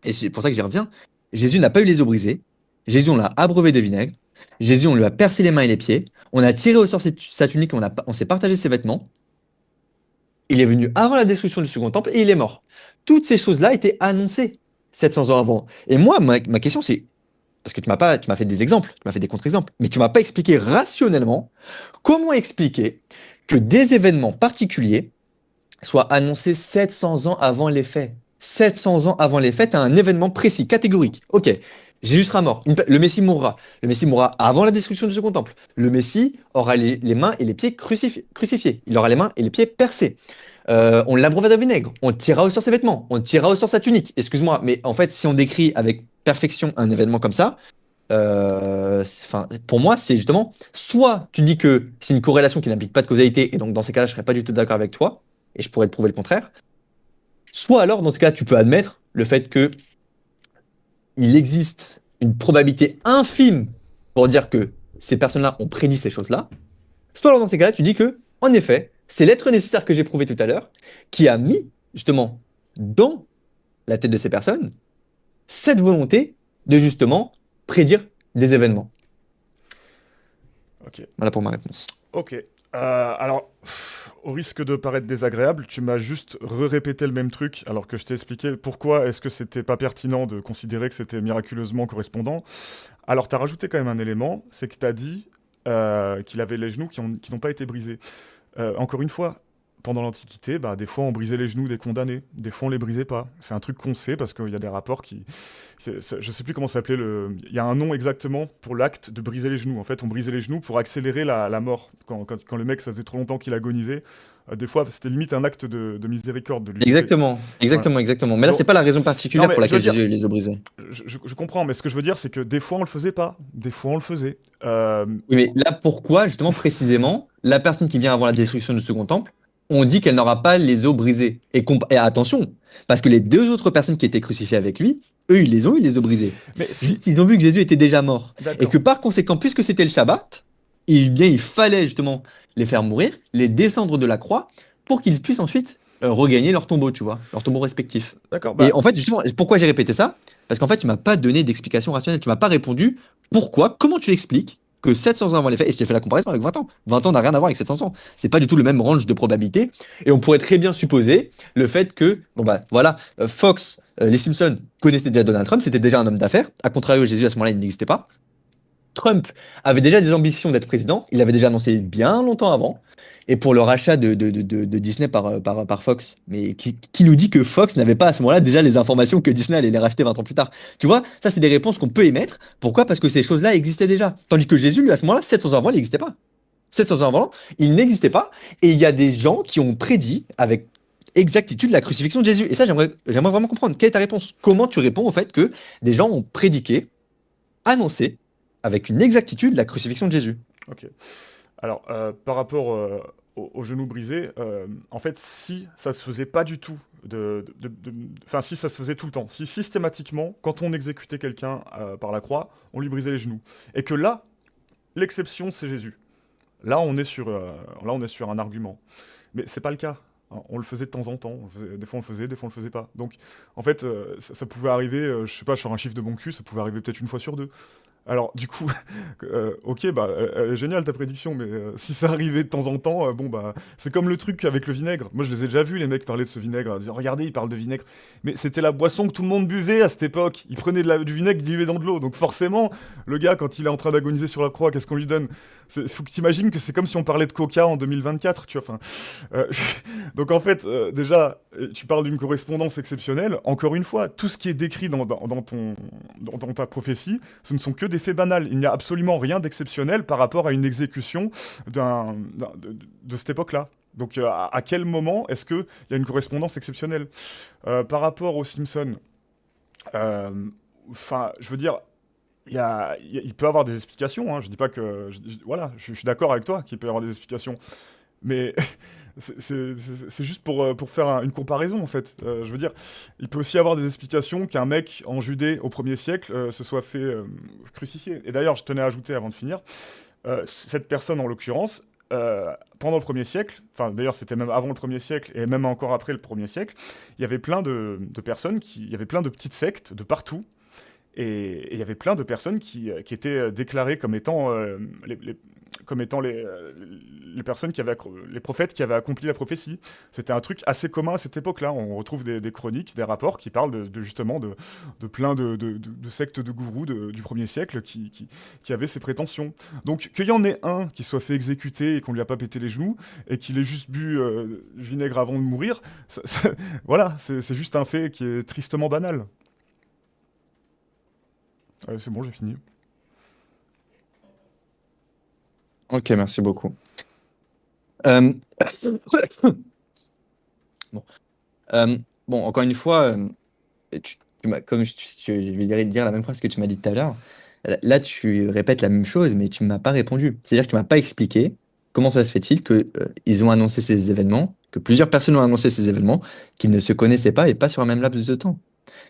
Et c'est pour ça que j'y reviens. Jésus n'a pas eu les os brisés. Jésus, on l'a abreuvé de vinaigre. Jésus, on lui a percé les mains et les pieds. On a tiré au sort sa tunique, on s'est partagé ses vêtements. Il est venu avant la destruction du second temple et il est mort. Toutes ces choses-là étaient annoncées 700 ans avant. Et moi, ma question, c'est, parce que tu m'as fait des exemples, tu m'as fait des contre-exemples, mais tu m'as pas expliqué rationnellement comment expliquer que des événements particuliers soient annoncés 700 ans avant les faits. 700 ans avant les faits, tu as un événement précis, catégorique. Ok, Jésus sera mort, le Messie mourra. Le Messie mourra avant la destruction du second temple. Le Messie aura les mains et les pieds crucifiés. Il aura les mains et les pieds percés. On l'abreuvera de vinaigre, on tirera au sort ses vêtements, on tirera au sort sa tunique. Excuse-moi, mais en fait, si on décrit avec perfection un événement comme ça, pour moi, c'est justement, soit tu dis que c'est une corrélation qui n'implique pas de causalité, et donc dans ces cas-là, je serais pas du tout d'accord avec toi, et je pourrais te prouver le contraire. Soit alors, dans ce cas, tu peux admettre le fait que il existe une probabilité infime pour dire que ces personnes-là ont prédit ces choses-là. Soit alors, dans ces cas-là, tu dis que, en effet, c'est l'être nécessaire que j'ai prouvé tout à l'heure qui a mis, justement, dans la tête de ces personnes, cette volonté de, justement, prédire des événements. Ok. Voilà pour ma réponse. Ok. Alors, au risque de paraître désagréable, tu m'as juste répété le même truc alors que je t'ai expliqué pourquoi est-ce que c'était pas pertinent de considérer que c'était miraculeusement correspondant. Alors, tu as rajouté quand même un élément, c'est que tu as dit qu'il avait les genoux qui n'ont pas été brisés. Encore une fois, pendant l'Antiquité, bah, des fois on brisait les genoux des condamnés, des fois on les brisait pas. C'est un truc qu'on sait parce qu'il y a des rapports je sais plus comment ça s'appelait, il y a un nom exactement pour l'acte de briser les genoux. En fait, on brisait les genoux pour accélérer la mort. Quand le mec, ça faisait trop longtemps qu'il agonisait, des fois c'était limite un acte de miséricorde de lui. Exactement, Voilà. exactement. Mais là, Donc, c'est pas la raison non, particulière mais pour je veux laquelle dire, Jésus les a brisés. je comprends, mais ce que je veux dire, c'est que des fois on le faisait pas, des fois on le faisait. Oui, mais là, pourquoi, justement, précisément, la personne qui vient avant la destruction du second temple, on dit qu'elle n'aura pas les os brisés. Et attention, parce que les deux autres personnes qui étaient crucifiées avec lui, eux, ils les ont eu les os brisés. Mais si, Juste, ils ont vu que Jésus était déjà mort. Et d'accord. que par conséquent, puisque c'était le Shabbat, il fallait justement les faire mourir, les descendre de la croix, pour qu'ils puissent ensuite regagner leur tombeau, tu vois, leur tombeau respectif. D'accord, Et bah, en fait, justement, pourquoi j'ai répété ça? Parce qu'en fait, tu m'as pas donné d'explication rationnelle. Tu m'as pas répondu pourquoi, comment tu expliques que 700 ans avant les faits, et je t'ai fait la comparaison avec 20 ans. 20 ans n'a rien à voir avec 700 ans. C'est pas du tout le même range de probabilité. Et on pourrait très bien supposer le fait que, bon bah voilà, Fox, les Simpsons connaissaient déjà Donald Trump, c'était déjà un homme d'affaires. À contrario, Jésus à ce moment-là, il n'existait pas. Trump avait déjà des ambitions d'être président, il l'avait déjà annoncé bien longtemps avant, et pour le rachat de Disney par Fox. Mais qui nous dit que Fox n'avait pas à ce moment-là déjà les informations que Disney allait les racheter 20 ans plus tard? Tu vois, ça c'est des réponses qu'on peut émettre. Pourquoi? Parce que ces choses-là existaient déjà. Tandis que Jésus, lui, à ce moment-là, 700 ans avant, il n'existait pas. 700 ans avant, il n'existait pas, et il y a des gens qui ont prédit avec exactitude la crucifixion de Jésus. Et ça, j'aimerais vraiment comprendre. Quelle est ta réponse? Comment tu réponds au fait que des gens ont prédiqué, annoncé, avec une exactitude la crucifixion de Jésus? ok. Alors, par rapport au genou brisé, en fait, si ça se faisait pas du tout, enfin, si ça se faisait tout le temps, si systématiquement, quand on exécutait quelqu'un par la croix, on lui brisait les genoux, et que là, l'exception, c'est Jésus. Là, là, on est sur un argument. Mais c'est pas le cas. Hein. On le faisait de temps en temps. Des fois, on le faisait, des fois, on le faisait pas. Donc, en fait, ça pouvait arriver, je sais pas, sur un chiffre de bon cul, ça pouvait arriver peut-être une fois sur deux. Alors, du coup, ok, bah, elle est géniale ta prédiction, mais si ça arrivait de temps en temps, bon, bah, c'est comme le truc avec le vinaigre. Moi, je les ai déjà vus, les mecs, parler de ce vinaigre, dire, regardez, ils parlent de vinaigre. Mais c'était la boisson que tout le monde buvait à cette époque. Ils prenaient du vinaigre dilué dans de l'eau. Donc, forcément, le gars, quand il est en train d'agoniser sur la croix, qu'est-ce qu'on lui donne? Faut que t'imagines que c'est comme si on parlait de coca en 2024, tu vois. Enfin, euh, donc, en fait, déjà, tu parles d'une correspondance exceptionnelle. Encore une fois, tout ce qui est décrit dans ta prophétie, ce ne sont que des faits banals. Il n'y a absolument rien d'exceptionnel par rapport à une exécution de cette époque-là. Donc à quel moment est-ce qu'il y a une correspondance exceptionnelle? Par rapport aux Simpsons, enfin, je veux dire, il peut avoir des explications, hein. Je dis pas que... voilà, je suis d'accord avec toi qu'il peut y avoir des explications. Mais c'est juste pour faire une comparaison, en fait. Je veux dire, il peut aussi avoir des explications qu'un mec en Judée au 1er siècle se soit fait crucifier. Et d'ailleurs, je tenais à ajouter avant de finir, cette personne en l'occurrence, pendant le 1er siècle, enfin d'ailleurs c'était même avant le 1er siècle et même encore après le 1er siècle, il y avait plein de personnes, il y avait plein de petites sectes de partout. Et il y avait plein de personnes qui étaient déclarées comme étant, comme étant les personnes les prophètes qui avaient accompli la prophétie. C'était un truc assez commun à cette époque-là. On retrouve des chroniques, des rapports qui parlent justement de plein de sectes de gourous du 1er siècle qui avaient ces prétentions. Donc qu'il y en ait un qui soit fait exécuter et qu'on lui a pas pété les genoux et qu'il ait juste bu du vinaigre avant de mourir, voilà, c'est juste un fait qui est tristement banal. C'est bon, j'ai fini. Ok, merci beaucoup. Euh, Bon, Euh, bon, encore une fois, comme je vais dire la même phrase que tu m'as dit tout à l'heure. Là, tu répètes la même chose, mais tu ne m'as pas répondu. C'est-à-dire que tu ne m'as pas expliqué comment cela se fait-il que ils ont annoncé ces événements, que plusieurs personnes ont annoncé ces événements, qu'ils ne se connaissaient pas et pas sur un même laps de temps.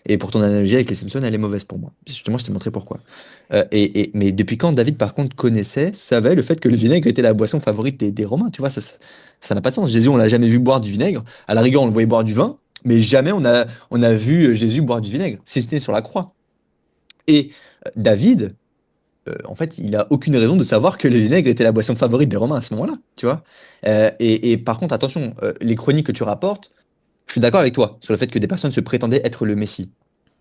Et pour ton analogie avec les Simpsons, elle est mauvaise pour moi. Justement, je t'ai montré pourquoi. Mais depuis quand David, par contre, savait le fait que le vinaigre était la boisson favorite des Romains, tu vois, ça n'a pas de sens. Jésus, on l'a jamais vu boire du vinaigre. À la rigueur, on le voyait boire du vin, mais jamais on a vu Jésus boire du vinaigre, si c'était sur la croix. Et David, en fait, il a aucune raison de savoir que le vinaigre était la boisson favorite des Romains à ce moment-là, tu vois. Et par contre, attention, les chroniques que tu rapportes, je suis d'accord avec toi sur le fait que des personnes se prétendaient être le Messie.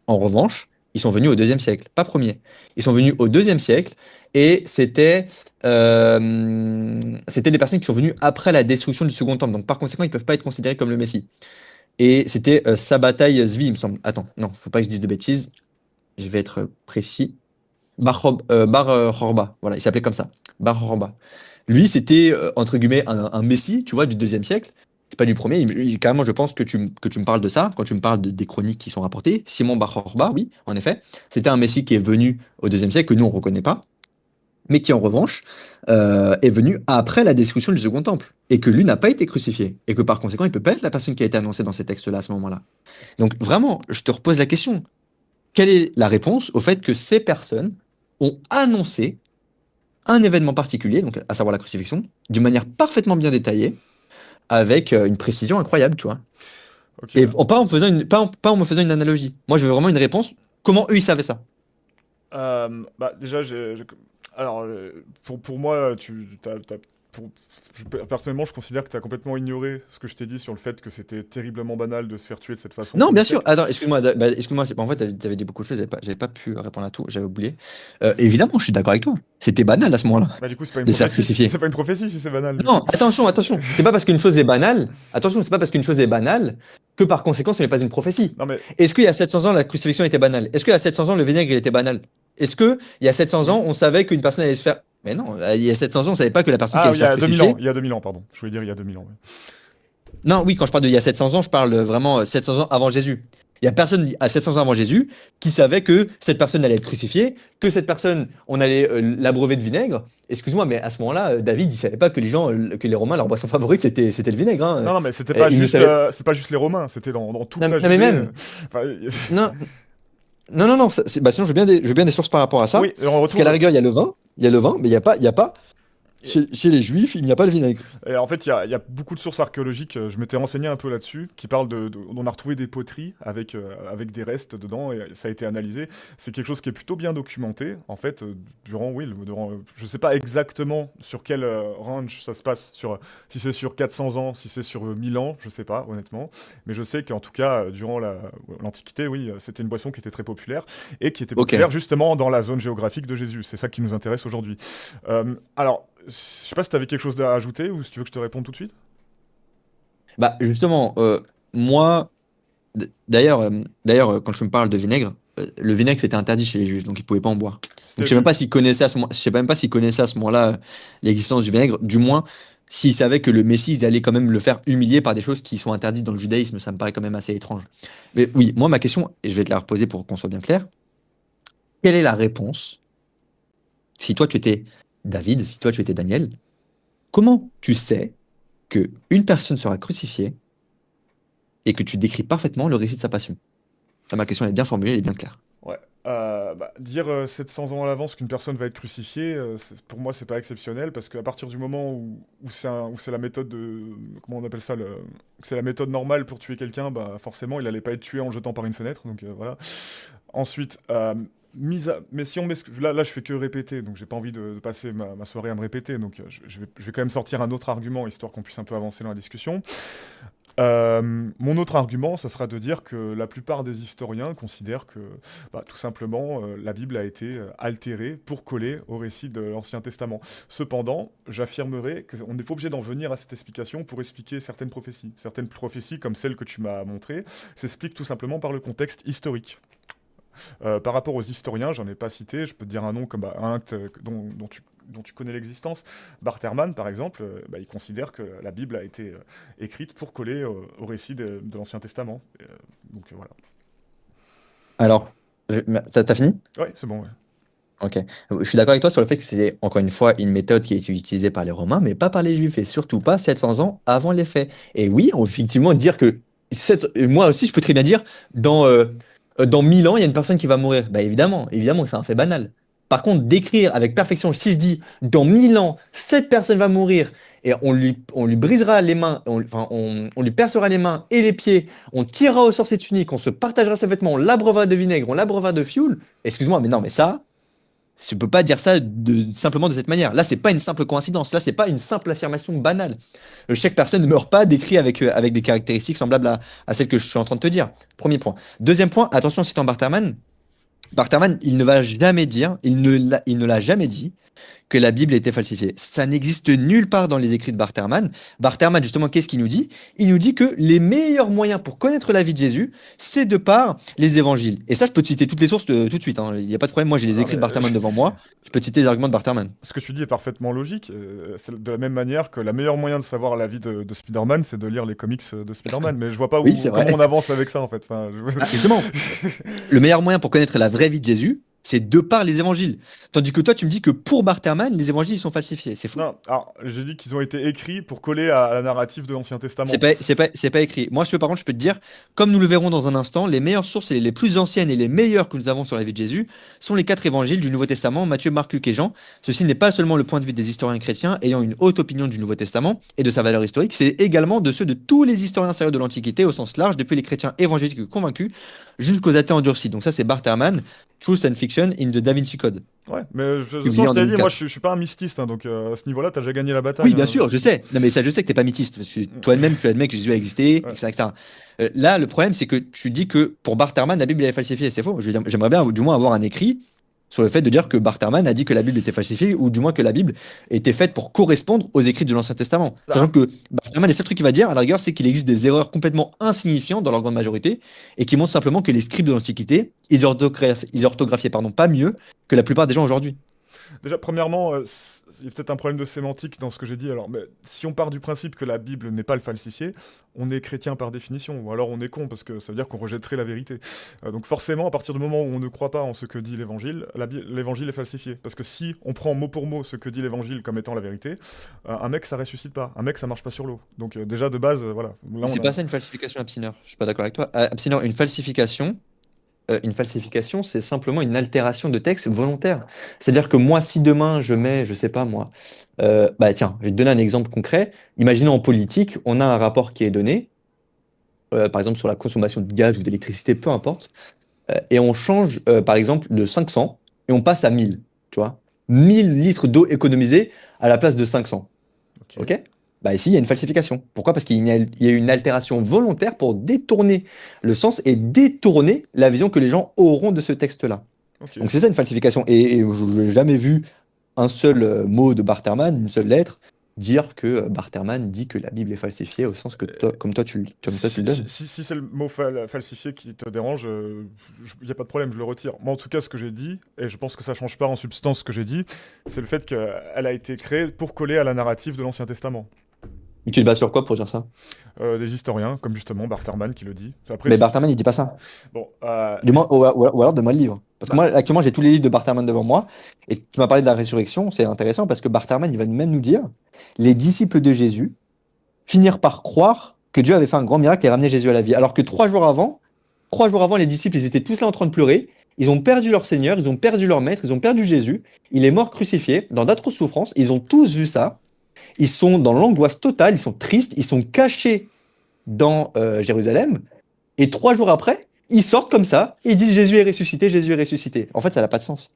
En revanche, ils sont venus au deuxième siècle, pas premier. Ils sont venus au deuxième siècle et c'était des personnes qui sont venues après la destruction du second temple. Donc par conséquent, ils ne peuvent pas être considérés comme le Messie. Et c'était Sabbatai Zvi, il me semble. Attends, non, faut pas que je dise de bêtises. Je vais être précis. Bar Horba, voilà, il s'appelait comme ça. Bar Horba. Lui, c'était entre guillemets un Messie, tu vois, du deuxième siècle. C'est pas du premier. Carrément, je pense que tu me parles de ça quand tu me parles des chroniques qui sont rapportées. Simon Bar Horba, oui, en effet, c'était un Messie qui est venu au deuxième siècle que nous on reconnaît pas, mais qui en revanche est venu après la destruction du second temple et que lui n'a pas été crucifié et que par conséquent il peut pas être la personne qui a été annoncée dans ces textes-là à ce moment-là. Donc vraiment, je te repose la question. Quelle est la réponse au fait que ces personnes ont annoncé un événement particulier, donc à savoir la crucifixion, d'une manière parfaitement bien détaillée, avec une précision incroyable, tu vois. Ok. Et pas en me faisant pas en me faisant une analogie. Moi, je veux vraiment une réponse. Comment eux, ils savaient ça? Bah, déjà, alors, pour moi, personnellement, je considère que tu as complètement ignoré ce que je t'ai dit sur le fait que c'était terriblement banal de se faire tuer de cette façon au Non, premier bien sûr. siècle. Attends, excuse-moi. Excuse-moi. En fait, tu avais dit beaucoup de choses. J'avais pas pu répondre à tout. J'avais oublié. Évidemment, je suis d'accord avec toi. C'était banal à ce moment-là Bah, du coup, c'est pas une de se faire prophétie. crucifier. C'est pas une prophétie si c'est banal, du Non, coup. attention, attention. C'est pas parce qu'une chose est banale. Attention, c'est pas parce qu'une chose est banale que par conséquent, ce n'est pas une prophétie. Non, mais Est-ce qu'il y a 700 ans, la crucifixion était banale? Est-ce qu'il y a 700 ans, le vinaigre, il était banal? Est-ce qu'il y a 700 ans, oui. on savait qu'une personne allait se faire. Mais non, il y a 700 ans, on savait pas que la personne qui Ah allait oui, se faire crucifier. il y a 2000 ans, pardon. Je voulais dire il y a 2000 ans. Ouais. Non, oui, quand je parle de il y a 700 ans, je parle vraiment 700 ans avant Jésus. Il y a personne à 700 ans avant Jésus qui savait que cette personne allait être crucifiée, que cette personne, on allait l'abreuver de vinaigre. Excuse-moi, mais à ce moment-là, David, il savait pas que que les Romains, leur boisson favorite, c'était le vinaigre, hein. Non, non, mais c'était pas Il ne juste, savait. c'est pas juste les Romains, c'était dans toute Non, la non, mais Judée. même. Enfin, Non, non, non, non. Bah, sinon, je veux bien des sources par rapport à ça. oui, on Parce qu'à la retrouve. rigueur, il y a le vin. Il y a le vin, mais il y a pas. Chez les Juifs, il n'y a pas le vinaigre. Et en fait, il y a beaucoup de sources archéologiques, je m'étais renseigné un peu là-dessus, qui parlent on a retrouvé des poteries avec des restes dedans, et ça a été analysé. C'est quelque chose qui est plutôt bien documenté, en fait, je sais pas exactement sur quel range ça se passe, si c'est sur 400 ans, si c'est sur 1000 ans, je sais pas, honnêtement. Mais je sais qu'en tout cas, durant l'Antiquité, oui, c'était une boisson qui était très populaire, et qui était Ok. populaire justement dans la zone géographique de Jésus. C'est ça qui nous intéresse aujourd'hui. Alors, je sais pas si tu avais quelque chose à ajouter ou si tu veux que je te réponde tout de suite. Bah, justement, moi, d'ailleurs, quand je me parle de vinaigre, le vinaigre c'était interdit chez les Juifs, donc ils pouvaient pas en boire. Donc C'était je sais même le... pas s'ils connaissaient à ce moment, je sais même pas s'ils connaissaient à ce moment-là l'existence du vinaigre. Du moins, s'il savait que le Messie, il allait quand même le faire humilier par des choses qui sont interdites dans le judaïsme. Ça me paraît quand même assez étrange. Mais oui, moi, ma question, et je vais te la reposer pour qu'on soit bien clair, quelle est la réponse si toi tu étais David, si toi tu étais Daniel, comment tu sais que une personne sera crucifiée et que tu décris parfaitement le récit de sa passion? Ça, ma question elle est bien formulée, elle est bien claire. Ouais. Dire 700 ans à l'avance qu'une personne va être crucifiée, pour moi, c'est pas exceptionnel parce qu'à partir du moment où c'est la méthode de. Comment on appelle ça que c'est la méthode normale pour tuer quelqu'un, bah forcément, il allait pas être tué en le jetant par une fenêtre. Donc voilà. Ensuite, mais si on met. Là, je fais que répéter, donc j'ai pas envie de passer ma soirée à me répéter. Donc je vais quand même sortir un autre argument histoire qu'on puisse un peu avancer dans la discussion. Mon autre argument, ça sera de dire que la plupart des historiens considèrent que, tout simplement, la Bible a été altérée pour coller au récit de l'Ancien Testament. Cependant, j'affirmerai qu'on n'est pas obligé d'en venir à cette explication pour expliquer certaines prophéties. Certaines prophéties, comme celle que tu m'as montrée, s'expliquent tout simplement par le contexte historique. Par rapport aux historiens, j'en ai pas cité, je peux te dire un nom comme dont tu connais l'existence. Bart Ehrman, par exemple, il considère que la Bible a été écrite pour coller au récit de l'Ancien Testament. Donc voilà. Alors, ça t'a fini? Ouais, c'est bon. Ouais. Ok. Je suis d'accord avec toi sur le fait que c'est encore une fois une méthode qui est utilisée par les Romains, mais pas par les Juifs, et surtout pas 700 ans avant les faits. Et oui, on peut effectivement dire que moi aussi, je peux très bien dire dans 1000 ans, il y a une personne qui va mourir. Bah évidemment, évidemment, c'est un fait banal. Par contre, décrire avec perfection, si je dis dans 1000 ans, cette personne va mourir et on lui brisera les mains, on lui percera les mains et les pieds, on tirera au sort ses tuniques, on se partagera ses vêtements, on l'abreuvera de vinaigre, on l'abreuvera de fioul. Excuse-moi, mais non, mais ça. Tu peux pas dire ça simplement de cette manière. Là, c'est pas une simple coïncidence. Là, c'est pas une simple affirmation banale. Chaque personne ne meurt pas décrit avec des caractéristiques semblables à celles que je suis en train de te dire. Premier point. Deuxième point, attention, citant Barterman, Barterman, il ne va jamais dire, il ne l'a jamais dit que la Bible était falsifiée. Ça n'existe nulle part dans les écrits de Barterman. Barterman, justement, qu'est-ce qu'il nous dit? Il nous dit que les meilleurs moyens pour connaître la vie de Jésus, c'est de par les évangiles. Et ça, je peux te citer toutes les sources tout de suite, hein. Il n'y a pas de problème. Moi, j'ai les Non, écrits mais, de Barterman devant moi. Je peux te citer les arguments de Barterman. ce que tu dis est parfaitement logique. C'est de la même manière que le meilleur moyen de savoir la vie de Spider-Man, c'est de lire les comics de Spider-Man. Mais je vois pas Oui, c'est comment vrai. on avance avec ça, en fait. Enfin, Justement, le meilleur moyen pour connaître la vraie vie de Jésus, c'est de par les évangiles. Tandis que toi, tu me dis que pour Barterman, les évangiles ils sont falsifiés. C'est fou. Non, alors, j'ai dit qu'ils ont été écrits pour coller à la narrative de l'Ancien C'est Testament. pas, c'est pas, c'est pas écrit. Moi, par contre, je peux te dire, comme nous le verrons dans un instant, les meilleures sources et les plus anciennes et les meilleures que nous avons sur la vie de Jésus sont les 4 évangiles du Nouveau Testament, Matthieu, Marc, Luc et Jean. Ceci n'est pas seulement le point de vue des historiens chrétiens ayant une haute opinion du Nouveau Testament et de sa valeur historique, c'est également de ceux de tous les historiens sérieux de l'Antiquité au sens large, depuis les chrétiens évangéliques convaincus jusqu'aux athées endurcis. Donc ça, c'est Barterman, Truth and Fiction in the Da Vinci Code. Ouais, mais de toute façon, Publié je en t'ai dit, moi 2004. je suis pas un mystiste, hein, donc à ce niveau-là, t'as déjà gagné la bataille. Oui, bien Hein. sûr, je sais. Non, mais ça, je sais que t'es pas mythiste, parce que toi-même, tu admets que Jésus a existé, Ouais. etc., etc. Là, le problème, c'est que tu dis que pour Barterman, la Bible elle est falsifiée. C'est faux. J'aimerais bien, du moins, avoir un écrit sur le fait de dire que Barterman a dit que la Bible était falsifiée, ou du moins que la Bible était faite pour correspondre aux écrits de l'Ancien Testament. Ah. Sachant que Barterman, le seul truc qu'il va dire, à la rigueur, c'est qu'il existe des erreurs complètement insignifiantes dans leur grande majorité, et qui montrent simplement que les scribes de l'Antiquité, ils orthographiaient pas mieux que la plupart des gens aujourd'hui. Déjà, premièrement, il y a peut-être un problème de sémantique dans ce que j'ai dit. Alors, mais si on part du principe que la Bible n'est pas le falsifié, on est chrétien par définition, ou alors on est con, parce que ça veut dire qu'on rejetterait la vérité. Donc forcément, à partir du moment où on ne croit pas en ce que dit l'Évangile, l'Évangile est falsifié. Parce que si on prend mot pour mot ce que dit l'Évangile comme étant la vérité, un mec, ça ressuscite pas. Un mec, ça marche pas sur l'eau. Donc déjà, de base, voilà. Là, C'est pas ça une falsification, Absineur. Je suis pas d'accord avec toi. Absineur, une falsification, c'est simplement une altération de texte volontaire. C'est-à-dire que moi, si demain je mets, je sais pas moi, tiens, je vais te donner un exemple concret. Imaginons en politique, on a un rapport qui est donné, par exemple sur la consommation de gaz ou d'électricité, peu importe, et on change, par exemple, de 500 et on passe à 1000, tu vois. 1000 litres d'eau économisés à la place de 500. Ok? Bah ici, il y a une falsification. Pourquoi? Parce qu'il y a une altération volontaire pour détourner le sens et détourner la vision que les gens auront de ce texte-là. Ok. Donc c'est ça une falsification. Et je n'ai jamais vu un seul mot de Barterman, une seule lettre, dire que Barterman dit que la Bible est falsifiée au sens que comme toi tu le donnes. Si c'est le mot falsifié qui te dérange, il n'y a pas de problème, je le retire. Moi, en tout cas, ce que j'ai dit, et je pense que ça change pas en substance ce que j'ai dit, c'est le fait qu'elle a été créée pour coller à la narrative de l'Ancien Testament. Mais tu te bases sur quoi pour dire ça? Des historiens, comme justement Barterman qui le dit. Après, Mais si... Barterman, il dit pas ça. Bon, Du moins, ou alors donne-moi le livre. Parce que bah, moi, actuellement, j'ai tous les livres de Barterman devant moi. Et tu m'as parlé de la résurrection, c'est intéressant parce que Barterman, il va même nous dire les disciples de Jésus finirent par croire que Dieu avait fait un grand miracle et ramené Jésus à la vie. Alors que 3 jours avant, les disciples, ils étaient tous là en train de pleurer. Ils ont perdu leur Seigneur, ils ont perdu leur Maître, ils ont perdu Jésus. Il est mort crucifié dans d'atroces souffrances. Ils ont tous vu ça. Ils sont dans l'angoisse totale, ils sont tristes, ils sont cachés dans Jérusalem. Et 3 jours après, ils sortent comme ça et ils disent Jésus est ressuscité, Jésus est ressuscité. En fait, ça n'a pas de sens.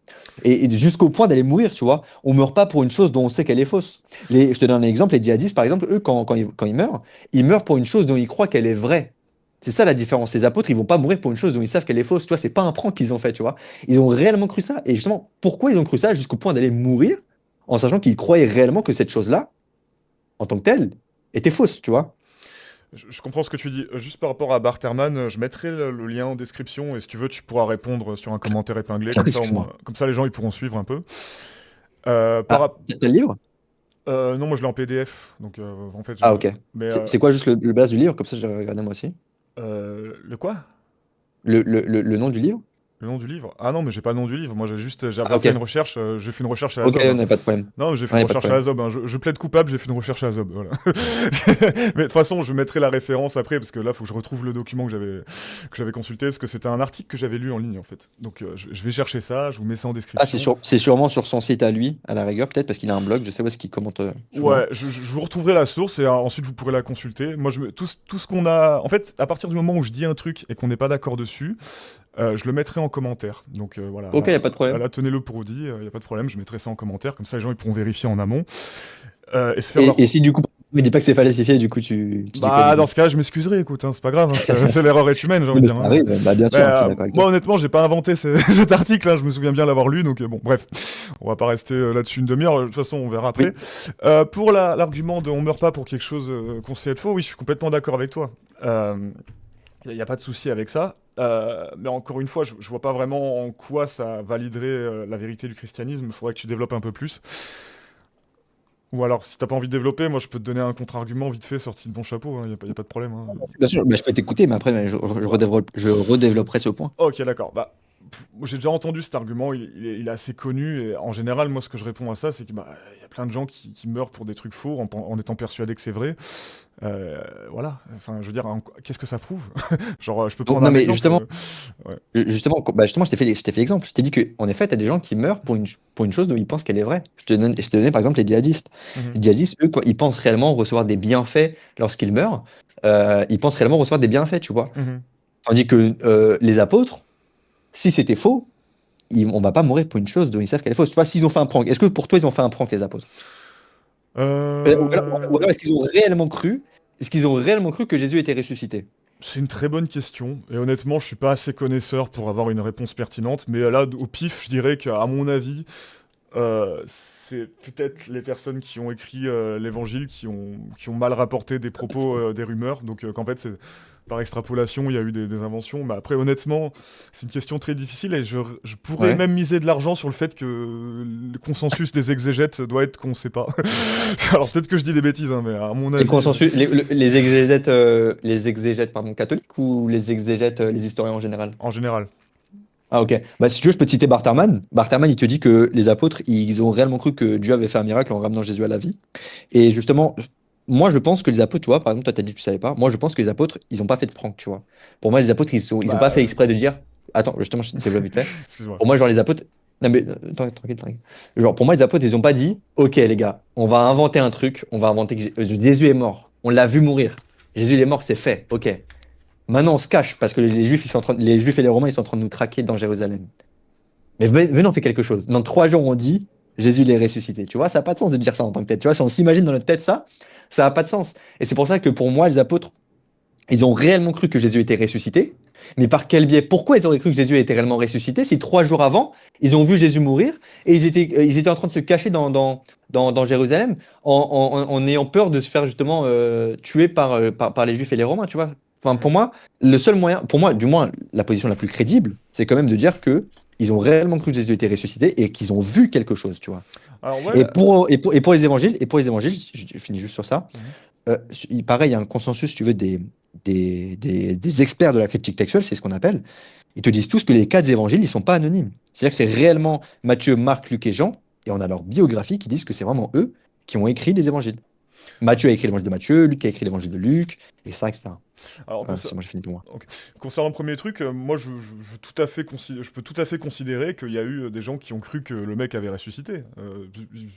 Et jusqu'au point d'aller mourir, tu vois. On meurt pas pour une chose dont on sait qu'elle est fausse. Je te donne un exemple, les djihadistes, par exemple, eux, quand ils meurent pour une chose dont ils croient qu'elle est vraie. C'est ça la différence. Les apôtres, ils vont pas mourir pour une chose dont ils savent qu'elle est fausse. Tu vois, c'est pas un prank qu'ils ont fait, tu vois. Ils ont réellement cru ça. Et justement, pourquoi ils ont cru ça jusqu'au point d'aller mourir en sachant qu'ils croyaient réellement que cette chose-là, en tant que telle, était fausse, tu vois. je comprends ce que tu dis. Juste par rapport à Barterman, je mettrai le lien en description et si tu veux, tu pourras répondre sur un commentaire épinglé. Comme ça, Excuse-moi. comme ça, les gens ils pourront suivre un peu. Par Ah, rap- t'as le livre? non, moi je l'ai en PDF. Donc en fait, Ah, ok. mais C'est quoi juste le base du livre? Comme ça, je vais regarder moi aussi. le quoi? Le nom du livre? Le nom du livre? Ah non, mais j'ai pas le nom du livre. Moi, j'ai Ah, pas ok. fait une recherche. J'ai fait une recherche à Ok, Azob, on hein. n'a pas de problème. Non, mais j'ai fait On une n'a pas de recherche à problème. Azob, hein. Je plaide coupable, j'ai fait une recherche à Azob. Voilà. Mais de toute façon, je mettrai la référence après parce que là, il faut que je retrouve le document que j'avais consulté parce que c'était un article que j'avais lu en ligne en fait. Donc, je vais chercher ça. Je vous mets ça en Ah, description. c'est sûrement sur son site à lui, à la rigueur, peut-être, parce qu'il a un blog, je sais où est-ce qu'il commente souvent. Ouais, je vous retrouverai la source et ensuite vous pourrez la consulter. Moi, tout ce qu'on a. En fait, à partir du moment où je dis un truc et qu'on n'est pas d'accord dessus, je le mettrai en commentaire. Donc voilà, Ok, y a pas de problème. là, tenez-le pour dit, il n'y a pas de problème, je mettrai ça en commentaire. Comme ça, les gens ils pourront vérifier en amont et se faire leur. Et si du coup, me dis pas que c'est falsifié, du coup, tu dis quoi Bah, du dans coup? ce cas, je m'excuserai, écoute, hein, c'est pas grave, hein, l'erreur est humaine, j'ai envie Non, de mais dire, ça hein. arrive, bah bien Mais, sûr, je suis d'accord avec toi. moi, honnêtement, j'ai pas inventé cet article, hein, je me souviens bien l'avoir lu, donc bon, bref, on va pas rester là-dessus une demi-heure, de toute façon, on verra après. Oui. Pour l'argument de on meurt pas pour quelque chose qu'on sait être faux, oui, je suis complètement d'accord avec toi. Il n'y a pas de souci avec ça. Mais encore une fois, je vois pas vraiment en quoi ça validerait la vérité du christianisme. Il faudrait que tu développes un peu plus. Ou alors, si t'as pas envie de développer, moi je peux te donner un contre-argument vite fait sorti de bon chapeau. Il y a pas de problème, hein. Bien sûr, bah, je peux t'écouter, mais après, je redévelopperai ce point. Ok, d'accord. Bah, moi, j'ai déjà entendu cet argument, il est assez connu, et en général, moi, ce que je réponds à ça, c'est que bah, y a plein de gens qui meurent pour des trucs faux en étant persuadés que c'est vrai. Voilà, enfin, je veux dire, qu'est-ce que ça prouve? Genre, je peux prendre Non, un mais exemple. justement, Ouais. justement, je t'ai fait l'exemple. Je t'ai dit qu'en effet, tu as des gens qui meurent pour une chose dont ils pensent qu'elle est vraie. Je t'ai donné par exemple les djihadistes. Mhm. Les djihadistes, eux, ils pensent réellement recevoir des bienfaits lorsqu'ils meurent. Ils pensent réellement recevoir des bienfaits, tu vois. Mhm. Tandis que les apôtres, si c'était faux, on va pas mourir pour une chose dont ils savent qu'elle est fausse. Tu vois, s'ils ont fait un prank, est-ce que pour toi, ils ont fait un prank, les apôtres? Ou alors, est-ce qu'ils ont réellement cru? Est-ce qu'ils ont réellement cru que Jésus était ressuscité? C'est une très bonne question, et honnêtement, je suis pas assez connaisseur pour avoir une réponse pertinente, mais là, au pif, je dirais qu'à mon avis, c'est peut-être les personnes qui ont écrit l'évangile qui ont mal rapporté des propos, des rumeurs, donc qu'en fait, par extrapolation, il y a eu des inventions. Mais après, honnêtement, c'est une question très difficile et je pourrais Ouais. même miser de l'argent sur le fait que le consensus des exégètes doit être qu'on sait pas. Alors peut-être que je dis des bêtises, hein, mais à mon Et avis, consensus, les exégètes pardon, catholiques ou les exégètes, les historiens en général? en général. Ah, ok. Bah, si tu veux, je peux te citer Barterman. Barterman, il te dit que les apôtres, ils ont réellement cru que Dieu avait fait un miracle en ramenant Jésus à la vie. Et justement, moi, je pense que les apôtres, tu vois, par exemple, toi, t'as dit que tu savais pas. Moi, je pense que les apôtres, ils ont pas fait de prank, tu vois. Pour moi, les apôtres, ils ont pas Bah, fait exprès de dire. Attends, justement, je te développe vite fait. excuse-moi. Pour moi, genre, les apôtres. Non, mais tranquille, tranquille. Genre, pour moi, les apôtres, ils ont pas dit, ok, les gars, on va inventer un truc, on va inventer que Jésus est mort. On l'a vu mourir. Jésus, il est mort, c'est fait. Ok. Maintenant, on se cache parce que les Juifs, les Juifs et les Romains, ils sont en train de nous traquer dans Jérusalem. Mais venez, on fait quelque chose. Dans 3 jours, on dit Jésus il est ressuscité. Tu vois, ça n'a pas de sens de dire ça en tant que tête. Tu vois, si on s'imagine dans notre tête ça n'a pas de sens. Et c'est pour ça que pour moi, les apôtres, ils ont réellement cru que Jésus était ressuscité. Mais par quel biais? Pourquoi ils auraient cru que Jésus était réellement ressuscité si 3 jours avant, ils ont vu Jésus mourir et ils étaient en train de se cacher dans Jérusalem en ayant peur de se faire justement tuer par les Juifs et les Romains, tu vois? Enfin, pour moi, le seul moyen, pour moi, du moins, la position la plus crédible, c'est quand même de dire que ils ont réellement cru que Jésus était ressuscité et qu'ils ont vu quelque chose, tu vois. Alors Et ouais. pour les évangiles, je finis juste sur ça. Mhm. pareil, il y a un consensus, si tu veux, des experts de la critique textuelle, c'est ce qu'on appelle. Ils te disent tous que les quatre évangiles, ils sont pas anonymes. C'est-à-dire que c'est réellement Matthieu, Marc, Luc et Jean, et on a leur biographie qui disent que c'est vraiment eux qui ont écrit les évangiles. Matthieu a écrit l'évangile de Matthieu, Luc a écrit l'évangile de Luc, etc. Alors, Voilà, c'est moi j'ai fini pour moi. ok. Concernant le premier truc, moi tout à fait je peux tout à fait considérer qu'il y a eu des gens qui ont cru que le mec avait ressuscité.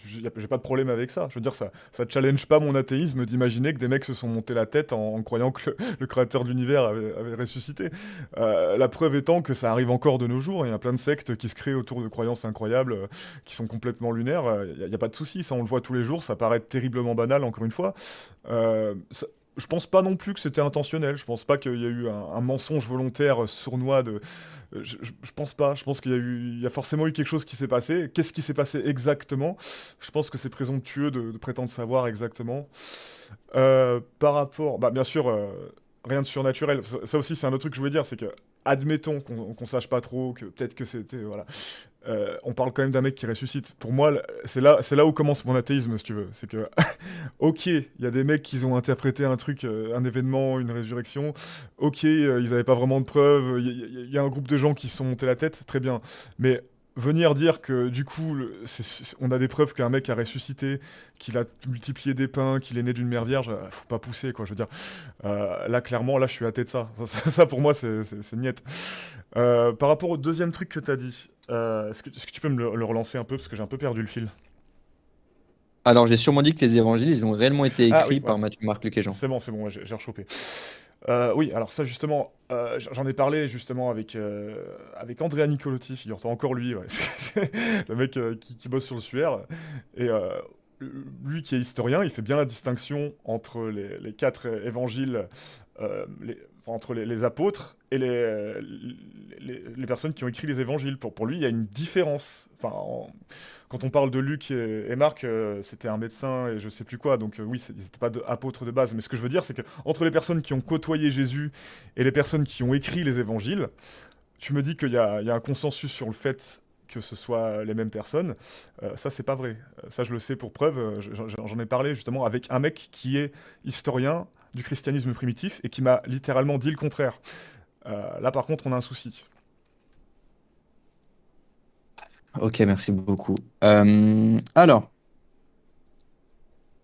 J'ai pas de problème avec ça. Je veux dire, ça challenge pas mon athéisme d'imaginer que des mecs se sont montés la tête en croyant que le créateur de l'univers avait ressuscité. La preuve étant que ça arrive encore de nos jours. Il y a plein de sectes qui se créent autour de croyances incroyables qui sont complètement lunaires. Il n'y a pas de souci, ça on le voit tous les jours. Ça paraît terriblement banal, encore une fois. Je pense pas non plus que c'était intentionnel. Je pense pas qu'il y a eu un mensonge volontaire sournois de. Je pense pas. Je pense il y a forcément eu quelque chose qui s'est passé. Qu'est-ce qui s'est passé exactement? Je pense que c'est présomptueux de prétendre savoir exactement. Par rapport, bah bien sûr, rien de surnaturel. Ça aussi, c'est un autre truc que je voulais dire, c'est que admettons qu'on sache pas trop, que peut-être que c'était voilà. On parle quand même d'un mec qui ressuscite. Pour moi, c'est là où commence mon athéisme, si tu veux. C'est que, ok, il y a des mecs qui ont interprété un truc, un événement, une résurrection. Ok, ils n'avaient pas vraiment de preuves. Il y a un groupe de gens qui se sont montés la tête, très bien. Mais venir dire que du coup, on a des preuves qu'un mec a ressuscité, qu'il a multiplié des pains, qu'il est né d'une mère vierge, faut pas pousser, quoi. Je veux dire, là, clairement, là, je suis athée de ça. Ça, pour moi, c'est niette. Par rapport au deuxième truc que tu as dit, est-ce que tu peux me le relancer un peu, parce que j'ai un peu perdu le fil. Alors, j'ai sûrement dit que les évangiles, ils ont réellement été Ah oui, écrits par voilà. Matthieu, Marc, Luc et Jean. C'est bon, ouais, j'ai rechopé. Oui, alors ça justement, j'en ai parlé justement avec Andrea Nicolotti, figure-toi, encore lui, ouais. C'est le mec qui bosse sur le SUR. Et lui qui est historien, il fait bien la distinction entre les quatre évangiles, enfin, entre les apôtres et les personnes qui ont écrit les évangiles. Pour lui, il y a une différence. Enfin, quand on parle de Luc et Marc, c'était un médecin et je sais plus quoi, donc oui, ils n'étaient pas apôtres de base. Mais ce que je veux dire, c'est que entre les personnes qui ont côtoyé Jésus et les personnes qui ont écrit les évangiles, tu me dis qu'il y a un consensus sur le fait que ce soit les mêmes personnes. Ça, c'est pas vrai. Ça, je le sais pour preuve. J'en ai parlé justement avec un mec qui est historien du christianisme primitif et qui m'a littéralement dit le contraire. Là, par contre, on a un souci. Ok, merci beaucoup. Alors,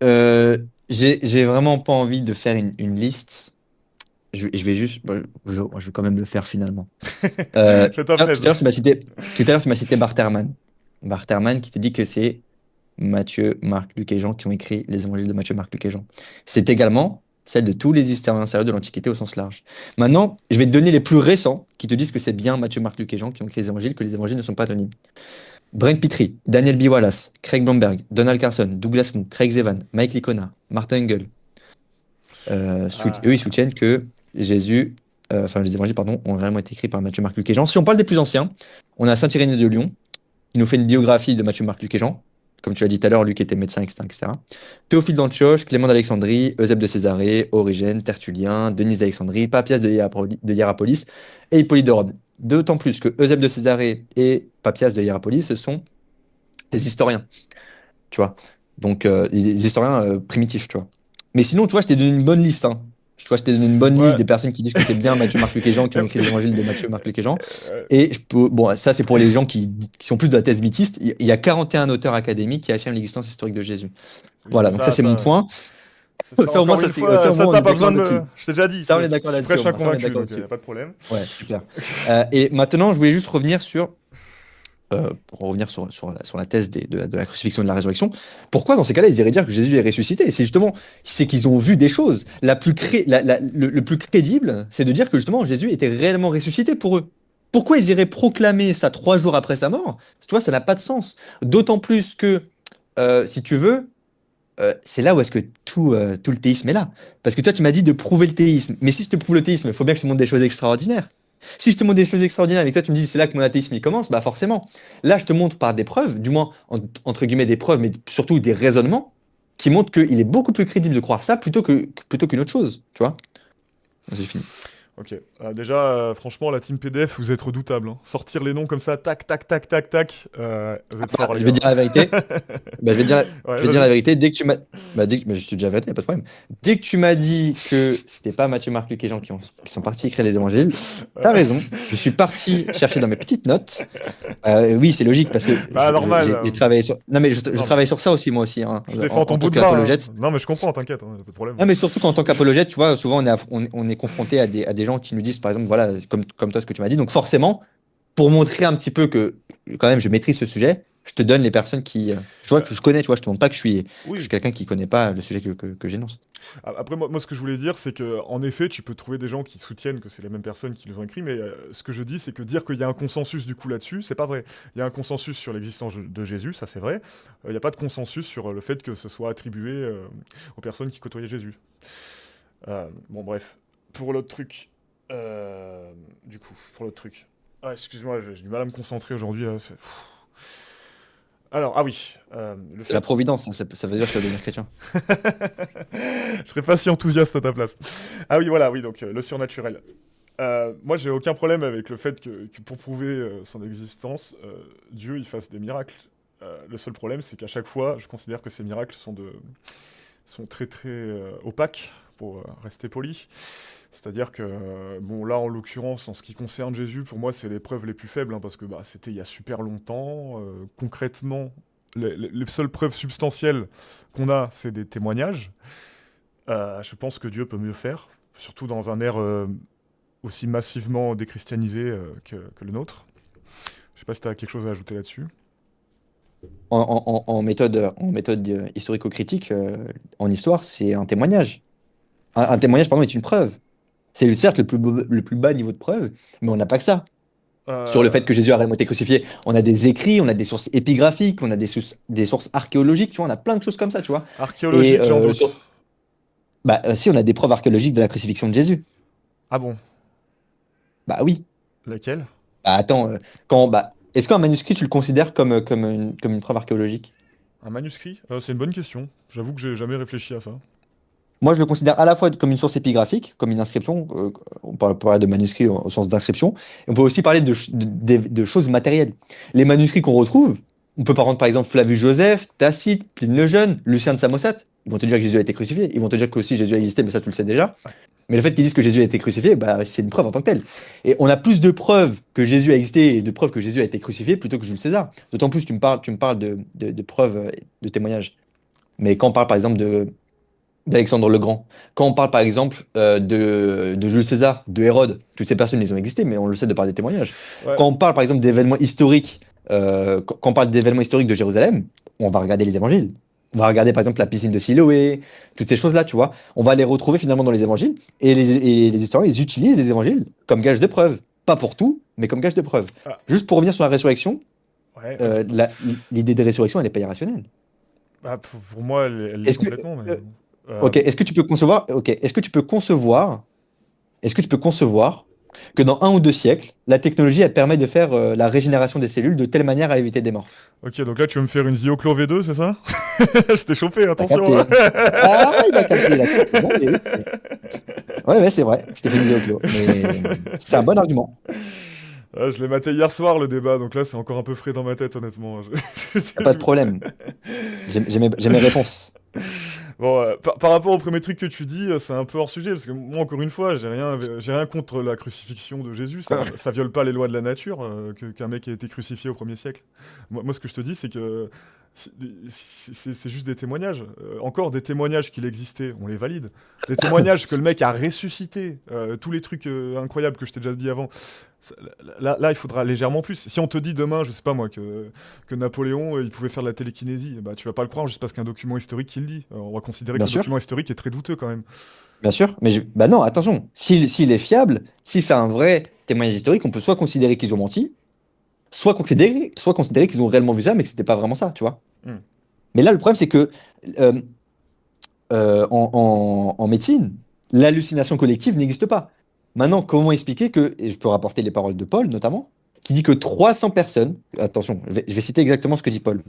euh, j'ai vraiment pas envie de faire une liste. Je vais juste, bah, je vais quand même le faire finalement. Fais-toi Tout à l'heure, plaisir. tu m'as cité Bartherman. Bartherman qui te dit que c'est Matthieu, Marc, Luc et Jean qui ont écrit les évangiles de Matthieu, Marc, Luc et Jean. C'est également celle de tous les historiens sérieux de l'Antiquité au sens large. Maintenant, je vais te donner les plus récents qui te disent que c'est bien Matthieu, Marc, Luc et Jean qui ont écrit les évangiles, que les évangiles ne sont pas anonymes. Brent Petrie, Daniel B. Wallace, Craig Blomberg, Donald Carson, Douglas Moo, Craig Zevan, Mike Licona, Martin Engel. Eux, ils Ah, soutiennent que Jésus, enfin les évangiles, pardon, ont vraiment été écrits par Matthieu, Marc, Luc et Jean. Si on parle des plus anciens, on a Saint Irénée de Lyon, qui nous fait une biographie de Matthieu, Marc, Luc et Jean. Comme tu l'as dit tout à l'heure, Luc était médecin, etc., etc. Théophile d'Antioche, Clément d'Alexandrie, Eusèbe de Césarée, Origène, Tertullien, Denise d'Alexandrie, Papias de Hiérapolis et Hippolyte de Rome. D'autant plus que Eusèbe de Césarée et Papias de Hiérapolis, ce sont des historiens, tu vois. Donc, des historiens primitifs, tu vois. Mais sinon, tu vois, je t'ai donné une bonne liste, hein. Tu vois, je t'ai donné une bonne liste ouais. des personnes qui disent que c'est bien Matthieu, Marc, Luc et Jean qui ont écrit les évangiles de Matthieu, Marc, Luc et Jean. Euh, Et bon, ça, c'est pour les gens qui sont plus de la thèse mythiste. Il y a 41 auteurs académiques qui affirment l'existence historique de Jésus. oui, Voilà, bon, donc ça, c'est mon point. ça, Ça, au moins, encore une ça, fois, au ça moins, on t'as est pas d'accord besoin de là-dessus. me. Je t'ai déjà dit, Ça, on est d'accord tu là-dessus, prêches au un moins. Ça, on est convaincu, d'accord donc là-dessus. pas de problème. Ouais, super. Et maintenant, je voulais juste revenir pour revenir sur la thèse de la crucifixion et de la résurrection. Pourquoi, dans ces cas-là, ils iraient dire que Jésus est ressuscité? C'est qu'ils ont vu des choses. Le plus crédible, c'est de dire que justement, Jésus était réellement ressuscité pour eux. Pourquoi ils iraient proclamer ça 3 jours après sa mort? Tu vois, ça n'a pas de sens. D'autant plus que, si tu veux, c'est là où est-ce que tout le théisme est là. Parce que toi, tu m'as dit de prouver le théisme. Mais si je te prouve le théisme, il faut bien que je te montre des choses extraordinaires. Si je te montre des choses extraordinaires et que toi, tu me dis c'est là que mon athéisme il commence, bah forcément. Là, je te montre par des preuves, du moins, entre guillemets, des preuves, mais surtout des raisonnements, qui montrent qu'il est beaucoup plus crédible de croire ça plutôt qu'une autre chose. Tu vois? J'ai fini. Ok. Déjà, franchement, la team PDF, vous êtes redoutable, hein. Sortir les noms comme ça, tac, tac, tac, tac, tac. Vous êtes Ah, forts, les je vais gars. dire la vérité. Bah, Ouais, je vais dire la vas-y. vérité. Dès que tu m'as. Bah, mais je te dis la vérité, y a pas de problème. Dès que tu m'as dit que c'était pas Matthieu, Marc, Luc et Jean qui sont partis écrire les évangiles, t'as Ouais. raison. Je suis parti chercher dans mes petites notes. Oui, c'est logique parce que Bah, normal. j'ai travaillé sur. Non, mais je Non, mais travaille sur ça aussi, moi aussi, hein, tu défends ton en bout tant de gras, hein. qu'apologète. Non, mais je comprends, t'inquiète, hein, y a pas de problème. Non, mais surtout qu'en tant qu'apologète, tu vois, souvent on est confronté à des gens qui nous disent, par exemple, voilà, comme toi, ce que tu m'as dit. Donc, forcément, pour montrer un petit peu que, quand même, je maîtrise ce sujet, je te donne les personnes qui. Je vois Bah, que je connais, tu vois, je te montre pas que je suis oui. quelqu'un qui connaît pas le sujet que j'énonce. Après, moi, ce que je voulais dire, c'est que, en effet, tu peux trouver des gens qui soutiennent que c'est les mêmes personnes qui les ont écrits, mais ce que je dis, c'est que dire qu'il y a un consensus du coup là-dessus, c'est pas vrai. Il y a un consensus sur l'existence de Jésus, ça c'est vrai. Il n'y a pas de consensus sur le fait que ce soit attribué aux personnes qui côtoyaient Jésus. Bon, bref. Pour l'autre truc. Du coup, pour l'autre truc. Ah, excuse-moi, j'ai du mal à me concentrer aujourd'hui. Là, alors, ah oui, le C'est la fait. providence, hein, ça veut dire que tu vas devenir chrétien. Je serais pas si enthousiaste à ta place. Ah oui, voilà, oui, donc le surnaturel. Moi, j'ai aucun problème avec le fait que pour prouver son existence, Dieu il fasse des miracles. Le seul problème, c'est qu'à chaque fois, je considère que ces miracles sont très très opaques, pour rester poli. C'est-à-dire que, bon, là, en l'occurrence, en ce qui concerne Jésus, pour moi, c'est les preuves les plus faibles, hein, parce que bah, c'était il y a super longtemps. Concrètement, les seules preuves substantielles qu'on a, c'est des témoignages. Je pense que Dieu peut mieux faire, surtout dans un ère aussi massivement déchristianisé que le nôtre. Je sais pas si tu as quelque chose à ajouter là-dessus. En méthode historico-critique, en histoire, c'est un témoignage. Un témoignage, pardon, est une preuve. C'est certes le plus bas niveau de preuve, mais on n'a pas que ça. Sur le fait Euh, que Jésus a réellement été crucifié, on a des écrits, on a des sources épigraphiques, on a des sources archéologiques, tu vois, on a plein de choses comme ça, tu vois. Et Archéologique, j'en doute. si on a des preuves archéologiques de la crucifixion de Jésus, Ah bon? bah oui. Lesquels? Bah attends, est-ce qu'un manuscrit tu le considères comme une preuve archéologique? Un manuscrit? C'est une bonne question. J'avoue que j'ai jamais réfléchi à ça. Moi, je le considère à la fois comme une source épigraphique, comme une inscription. On peut parler de manuscrits au sens d'inscription. Et on peut aussi parler de choses matérielles. Les manuscrits qu'on retrouve, on peut prendre par exemple Flavius Joseph, Tacite, Pline le Jeune, Lucien de Samosate. Ils vont te dire que Jésus a été crucifié. Ils vont te dire que aussi Jésus a existé, mais ça tu le sais déjà. Ouais. Mais le fait qu'ils disent que Jésus a été crucifié, bah, c'est une preuve en tant que telle. Et on a plus de preuves que Jésus a existé et de preuves que Jésus a été crucifié plutôt que Jules César. D'autant plus tu me parles de preuves, de témoignages. Mais quand on parle par exemple d'Alexandre le Grand. Quand on parle par exemple de Jules César, de Hérode, toutes ces personnes, ils ont existé, mais on le sait de par des témoignages. Ouais. Quand on parle par exemple d'événements historiques, quand on parle d'événements historiques de Jérusalem, on va regarder les évangiles. On va regarder par exemple la piscine de Siloé, toutes ces choses-là, tu vois. On va les retrouver finalement dans les évangiles. Et les historiens, ils utilisent les évangiles comme gage de preuve. Pas pour tout, mais comme gage de preuve. Ah, Juste pour revenir sur la résurrection, ouais, vas-y. l'idée de résurrection, elle n'est pas irrationnelle. Bah, pour moi, elle l'est Est-ce que, complètement, mais euh, bon. Euh, Ok, est-ce que tu peux concevoir que dans un ou deux siècles, la technologie elle permet de faire la régénération des cellules de telle manière à éviter des morts? ok, donc là, tu veux me faire une Zioclo V2, c'est ça? Je t'ai chopé, T'as attention, capté, hein. hein? Ah, il a capté. Bon, mais oui. Ouais, ouais, c'est vrai. Je t'ai fait des Oclo. Mais c'est un bon argument. Ah, je l'ai maté hier soir, le débat, donc là, c'est encore un peu frais dans ma tête, honnêtement. Y a pas de problème. J'ai mes réponses. Bon, par rapport au premier truc que tu dis, c'est un peu hors sujet, parce que moi, encore une fois, j'ai rien contre la crucifixion de Jésus, ça viole pas les lois de la nature, qu'un mec ait été crucifié au premier siècle. Moi, ce que je te dis, c'est que c'est juste des témoignages. Encore des témoignages qu'il existait, on les valide. Des témoignages que le mec a ressuscité, tous les trucs incroyables que je t'ai déjà dit avant. Ça- Là, il faudra légèrement plus. Si on te dit demain, je sais pas moi, que Napoléon, il pouvait faire de la télékinésie, bah tu vas pas le croire juste parce qu'un document historique qui le dit. On va considérer que Bien le sûr, document historique est très douteux quand même. bien sûr. Bah non, attention. S'il est fiable, si c'est un vrai témoignage historique, on peut soit considérer qu'ils ont menti, soit considérer qu'ils ont réellement vu ça, mais que c'était pas vraiment ça, tu vois. Hmm. Mais là, le problème, c'est que euh, en médecine, l'hallucination collective n'existe pas. Maintenant, comment expliquer que, et je peux rapporter les paroles de Paul notamment, qui dit que 300 personnes, attention, je vais citer exactement ce que dit Paul.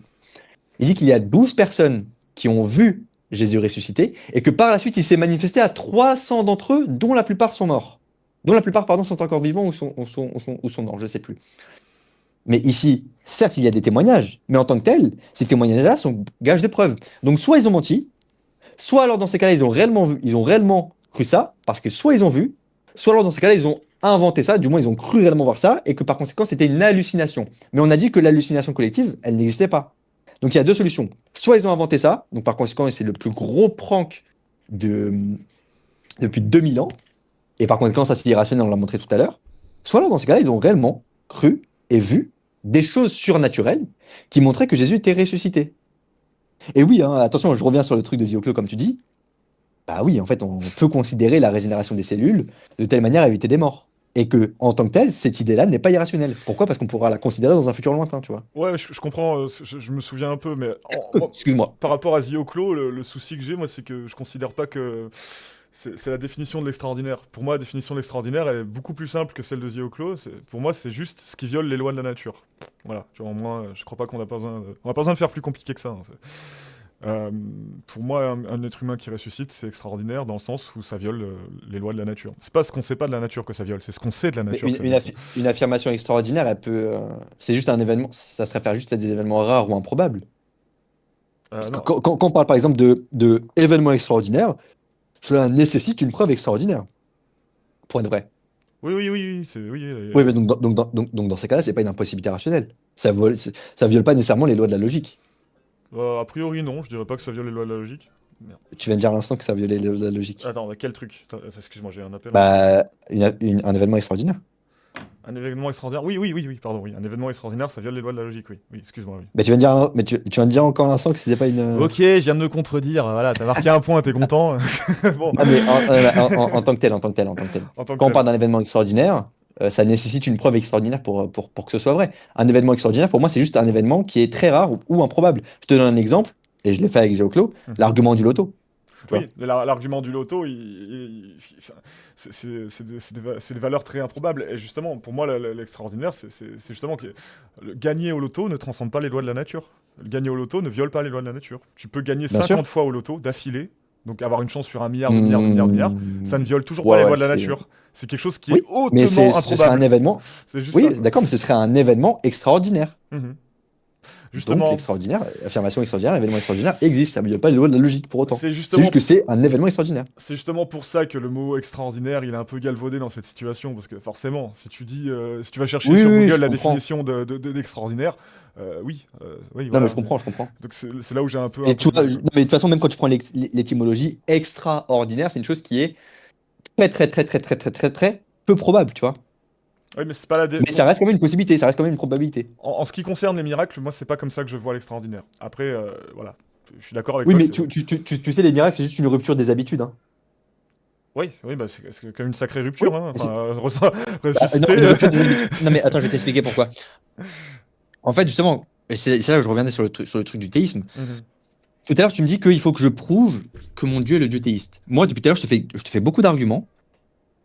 Il dit qu'il y a 12 personnes qui ont vu Jésus ressuscité et que par la suite, il s'est manifesté à 300 d'entre eux, dont la plupart sont morts. dont la plupart, pardon, sont encore vivants ou sont morts, je sais plus. Mais ici, certes, il y a des témoignages, mais en tant que tels, ces témoignages-là sont gages de preuves. Donc soit ils ont menti, soit alors dans ces cas-là, ils ont réellement cru ça, parce que soit ils ont vu, soit alors dans ces cas-là, ils ont inventé ça, du moins ils ont cru réellement voir ça, et que par conséquent, c'était une hallucination. Mais on a dit que l'hallucination collective, elle n'existait pas. Donc il y a deux solutions. Soit ils ont inventé ça, donc par conséquent, c'est le plus gros prank de, depuis 2000 ans, et par conséquent, ça c'est irrationnel, on l'a montré tout à l'heure. Soit alors dans ces cas-là, ils ont réellement cru et vu des choses surnaturelles qui montraient que Jésus était ressuscité. Et oui, hein, attention, je reviens sur le truc de Zioclo, comme tu dis. Bah oui, en fait, on peut considérer la régénération des cellules de telle manière à éviter des morts. Et que, en tant que telle, cette idée-là n'est pas irrationnelle. Pourquoi? Parce qu'on pourra la considérer dans un futur lointain, tu vois. Ouais, je comprends, je me souviens un peu, mais moi, Excuse-moi. par rapport à Zioclo, le souci que j'ai, moi, c'est que je considère pas que c'est la définition de l'extraordinaire. Pour moi, la définition de l'extraordinaire, elle est beaucoup plus simple que celle de Zioclo. Pour moi, c'est juste ce qui viole les lois de la nature. Voilà, tu vois, moi, je crois pas qu'on a pas besoin on a pas besoin de faire plus compliqué que ça, hein. Pour moi, un être humain qui ressuscite, c'est extraordinaire dans le sens où ça viole les lois de la nature. C'est pas ce qu'on sait pas de la nature que ça viole, c'est ce qu'on sait de la Mais nature que ça viole. une affirmation extraordinaire, elle peut. C'est juste un événement. Ça se réfère juste à des événements rares ou improbables. Parce que Non. quand on parle par exemple de événements extraordinaires, cela nécessite une preuve extraordinaire. Pour être vrai. Oui, oui, oui, oui, oui, Oui, mais donc dans ces cas-là, c'est pas une impossibilité rationnelle. Ça viole pas nécessairement les lois de la logique. a priori, non, je dirais pas que ça viole les lois de la logique. Merde. Tu viens de dire à l'instant que ça violait les lois de la logique. Attends, quel truc? Attends, excuse-moi, j'ai un appel en même temps. Bah, un événement extraordinaire. Un événement extraordinaire. Oui, oui, oui, oui, pardon, oui. Un événement extraordinaire, ça viole les lois de la logique, oui. Oui, excuse-moi, oui. Mais tu viens de dire, tu viens de dire encore à l'instant que c'était pas une. Ok, je viens de me contredire, voilà, t'as marqué un point, t'es content. Bon, Ah, mais en tant que tel, en tant que tel, en tant que tel. en tant que Quand on tel. parle d'un événement extraordinaire, ça nécessite une preuve extraordinaire pour que ce soit vrai. Un événement extraordinaire, pour moi, c'est juste un événement qui est très rare ou improbable. Je te donne un exemple, et je l'ai fait avec Zéoclo, Mhm. l'argument du loto. Tu vois. Oui, l'argument du loto, c'est des valeurs très improbables. Et justement, pour moi, l'extraordinaire, c'est justement que le gagner au loto ne transcende pas les lois de la nature. Le gagner au loto ne viole pas les lois de la nature. Tu peux gagner Bien sûr. 50 fois au loto d'affilée, donc avoir une chance sur un milliard, 2 milliards, 2 milliards, 2 milliards, ça ne viole toujours pas Ouais, les lois ouais, de la c'est. nature. C'est quelque chose qui est Oui, mais hautement ce serait un improbable. événement. C'est juste Oui, ça, quoi. d'accord, mais ce serait un événement extraordinaire. Mhm. Donc, Justement, l'extraordinaire, affirmation extraordinaire, événement extraordinaire existe. Ça ne viole pas les lois de la logique pour autant. c'est C'est juste justement que c'est un événement extraordinaire. C'est justement pour ça que le mot extraordinaire, il est un peu galvaudé dans cette situation, parce que forcément, si tu vas chercher Oui, sur oui, oui, Google je la comprends. définition d'extraordinaire, oui, oui, Non, mais voilà. je comprends, je comprends. Donc c'est là où j'ai un Et peu tu de vois, mal, quoi. non, mais de toute façon, même quand tu prends l'étymologie, extraordinaire, c'est une chose qui est très, très, très, très, très, très, très, très peu probable, tu vois. Oui, mais c'est pas Mais ça reste quand même une possibilité, ça reste quand même une probabilité. en ce qui concerne les miracles, moi, c'est pas comme ça que je vois l'extraordinaire. Après, voilà, je suis d'accord avec Oui, toi que mais c'est. tu sais, les miracles, c'est juste une rupture des habitudes, hein. Oui, oui, bah c'est quand même une sacrée Oui, rupture, hein. mais c'est. Enfin, Bah, non, ressusciter. une rupture des habitudes. Non, mais attends, je vais t'expliquer pourquoi. En fait, justement, et c'est là que je reviendrai sur le truc du théisme. Mhm. Tout à l'heure, tu me dis qu'il faut que je prouve que mon Dieu est le Dieu théiste. Moi, depuis tout à l'heure, je te fais beaucoup d'arguments,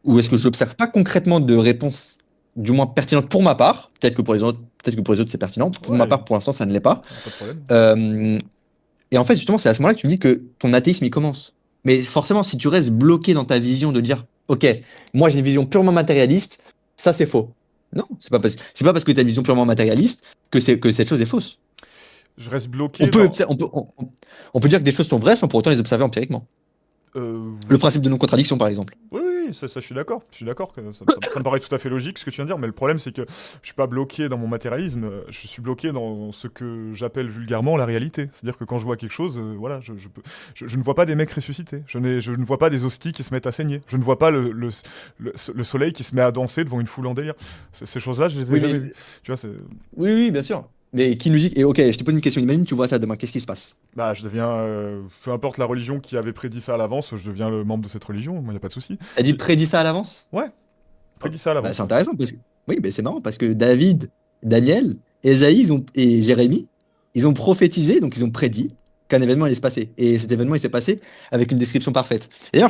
ou est-ce que je n'observe pas concrètement de réponse, du moins pertinente pour ma part. Peut-être que pour les autres, c'est pertinent. Pour ma Ouais, part, pour l'instant, ça ne l'est pas. pas de problème. Euh, et en fait, justement, c'est à ce moment-là que tu me dis que ton athéisme, il commence. Mais forcément, si tu restes bloqué dans ta vision de dire, OK, moi j'ai une vision purement matérialiste, ça c'est faux. Non, c'est pas parce que tu as une vision purement matérialiste que cette chose est fausse. Je reste On bloqué peut, dans. obser- on peut dire que des choses sont vraies sans pour autant les observer empiriquement. Le Oui. principe de non-contradiction, par exemple. Oui, oui, oui, ça, je suis d'accord. Je suis d'accord que ça me paraît tout à fait logique ce que tu viens de dire, mais le problème c'est que je suis pas bloqué dans mon matérialisme, je suis bloqué dans ce que j'appelle vulgairement la réalité. C'est-à-dire que quand je vois quelque chose, voilà, je ne vois pas des mecs ressuscités, je ne vois pas des hosties qui se mettent à saigner, je ne vois pas le soleil qui se met à danser devant une foule en délire. Ces choses-là, je les ai Oui, jamais mais vues. Tu vois, c'est. oui, oui, bien sûr. Mais qui nous dit. Et ok, je te pose une question. Imagine, tu vois ça demain. Qu'est-ce qui se passe? Bah, je deviens, peu importe la religion qui avait prédit ça à l'avance, je deviens le membre de cette religion, moi, y a pas de souci. T'as dit Si- prédit ça à l'avance? Ouais, Oh, prédit ça à bah, l'avance, c'est ouais. intéressant parce que. Oui, mais c'est marrant parce que David, Daniel, Ésaïe et Jérémie, ils ont prophétisé, donc ils ont prédit qu'un événement allait se passer. Et cet événement, il s'est passé avec une description parfaite. D'ailleurs,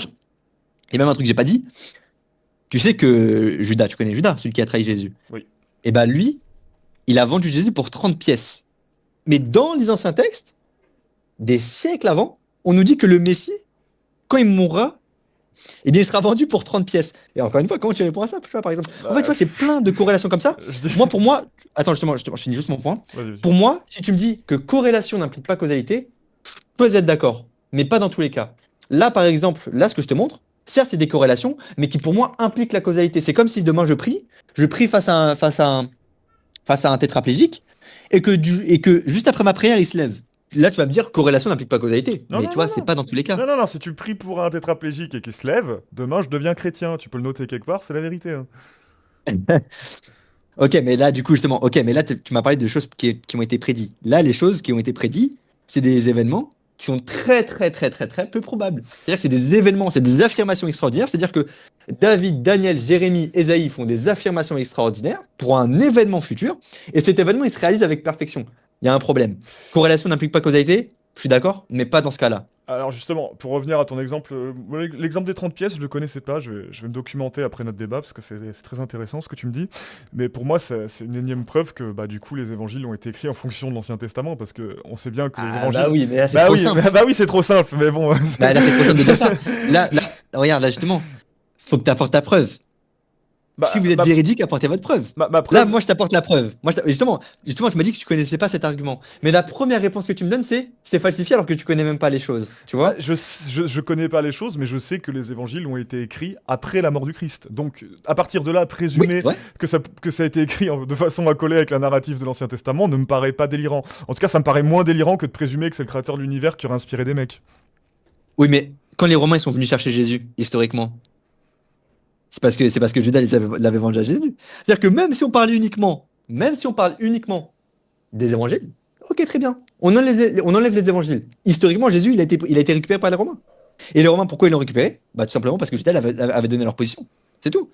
il y a même un truc que j'ai pas dit. Tu sais que Judas, tu connais Judas, celui qui a trahi Jésus. Oui. Et ben lui, il a vendu Jésus pour 30 pièces. Mais dans les anciens textes, des siècles avant, on nous dit que le Messie, quand il mourra, eh bien, il sera vendu pour 30 pièces. Et encore une fois, comment tu réponds à ça, tu vois, par exemple? En fait, tu vois, c'est plein de corrélations comme ça. Je dis... Pour moi, attends, justement, je finis juste mon point. Vas-y. Pour moi, si tu me dis que corrélation n'implique pas causalité, je peux être d'accord, mais pas dans tous les cas. Là, par exemple, là, ce que je te montre, certes, c'est des corrélations, mais qui pour moi impliquent la causalité. C'est comme si demain je prie face à un tétraplégique, et que juste après ma prière, il se lève. Là, tu vas me dire corrélation n'implique pas causalité. Non, Mais non, tu non, vois, c'est non. pas dans tous les cas. Non, si tu pries pour un tétraplégique et qu'il se lève, demain je deviens chrétien. Tu peux le noter quelque part, c'est la vérité. Hein. Ok, mais là, du coup, justement, ok, mais là, tu m'as parlé de choses qui ont été prédites. Là, les choses qui ont été prédites, c'est des événements qui sont très, très, très, très, très peu probables. C'est-à-dire que c'est des événements, c'est des affirmations extraordinaires. C'est-à-dire que David, Daniel, Jérémie, Ésaïe font des affirmations extraordinaires pour un événement futur, et cet événement, il se réalise avec perfection. Il y a un problème. Corrélation n'implique pas causalité, je suis d'accord, mais pas dans ce cas-là. Alors justement, pour revenir à ton exemple, l'exemple des 30 pièces, je le connaissais pas, je vais me documenter après notre débat, parce que c'est très intéressant ce que tu me dis, mais pour moi c'est une énième preuve que bah, du coup les évangiles ont été écrits en fonction de l'Ancien Testament, parce que on sait bien que les Ah évangiles... bah oui, mais là, c'est Bah trop oui, simple. bah oui c'est trop simple, mais bon... Bah, là, c'est trop simple de dire ça. Là, regarde, là, justement, faut que tu apportes ta preuve. Si bah, vous êtes ma, véridique, apportez votre preuve. ma Là, preuve... moi, je t'apporte la preuve. Justement, tu m'as dit que tu connaissais pas cet argument. Mais la première réponse que tu me donnes, c'est falsifié alors que tu connais même pas les choses. Tu Bah, vois? je connais pas les choses, mais je sais que les évangiles ont été écrits après la mort du Christ. Donc, à partir de là, Oui, c'est présumer vrai. que ça a été écrit de façon à coller avec la narrative de l'Ancien Testament ne me paraît pas délirant. En tout cas, ça me paraît moins délirant que de présumer que c'est le créateur de l'univers qui aurait inspiré des mecs. Oui, mais quand les Romains ils sont venus chercher Jésus, historiquement, c'est parce que Judas l'avait vendu à Jésus. C'est-à-dire que même si on parle uniquement des évangiles, ok, très bien. On enlève les évangiles. Historiquement, Jésus, il a été récupéré par les Romains. Et les Romains, pourquoi ils l'ont récupéré? Bah, tout simplement parce que Judas avait donné leur position. C'est tout.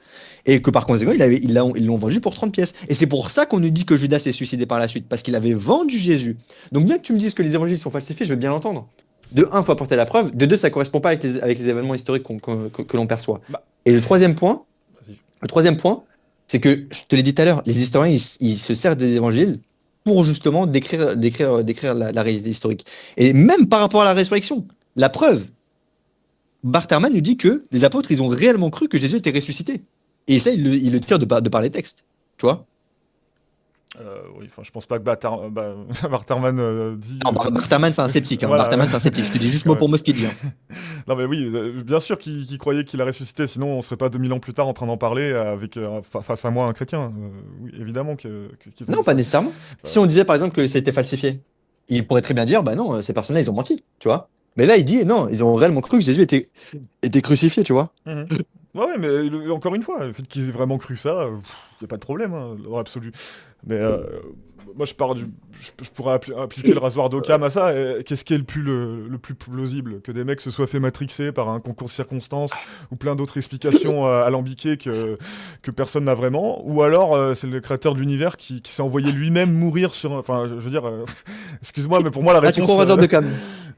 Et que par conséquent, ils l'ont vendu pour 30 pièces. Et c'est pour ça qu'on nous dit que Judas s'est suicidé par la suite, parce qu'il avait vendu Jésus. Donc, bien que tu me dises que les évangiles sont falsifiés, je veux bien l'entendre. De un, faut apporter la preuve. De deux, ça correspond pas avec les événements historiques que l'on perçoit. Bah, Et vas-y. le troisième point, c'est que, je te l'ai dit tout à l'heure, les historiens, ils se servent des évangiles pour justement décrire la réalité historique. Et même par rapport à la résurrection, la preuve, Bartherman nous dit que les apôtres, ils ont réellement cru que Jésus était ressuscité. Et ça, il le tire de par les textes. Tu vois? Oui, enfin, je pense pas que Barterman dit... Non, Bartherman, c'est un sceptique. Hein. Voilà, Bartherman, c'est un sceptique. Je te dis juste quand mot même. pour mot ce qu'il dit. Hein. Non mais oui, bien sûr qu'il croyait qu'il a ressuscité, sinon on serait pas 2000 ans plus tard en train d'en parler avec face à moi un chrétien. Oui, évidemment qu'ils ont Non, dit pas ça. nécessairement. Si on disait par exemple que c'était falsifié, il pourrait très bien dire, bah non, ces personnes-là, ils ont menti. Tu vois? Mais là, il dit, non, ils ont réellement cru que Jésus était crucifié. Tu vois? Mhm. Ouais, mais encore une fois, le fait qu'ils aient vraiment cru ça, y a pas de problème, hein, dans l'absolu. Mais moi, je pourrais appliquer le rasoir d'Occam à ça. Et qu'est-ce qui est le plus plausible? Que des mecs se soient fait matrixer par un concours de circonstances ou plein d'autres explications alambiquées que personne n'a vraiment? Ou alors c'est le créateur de l'univers qui s'est envoyé lui-même mourir sur... Enfin, je veux dire... excuse-moi, mais pour moi, la Ah, tu réponse... crois au hasard de Cam?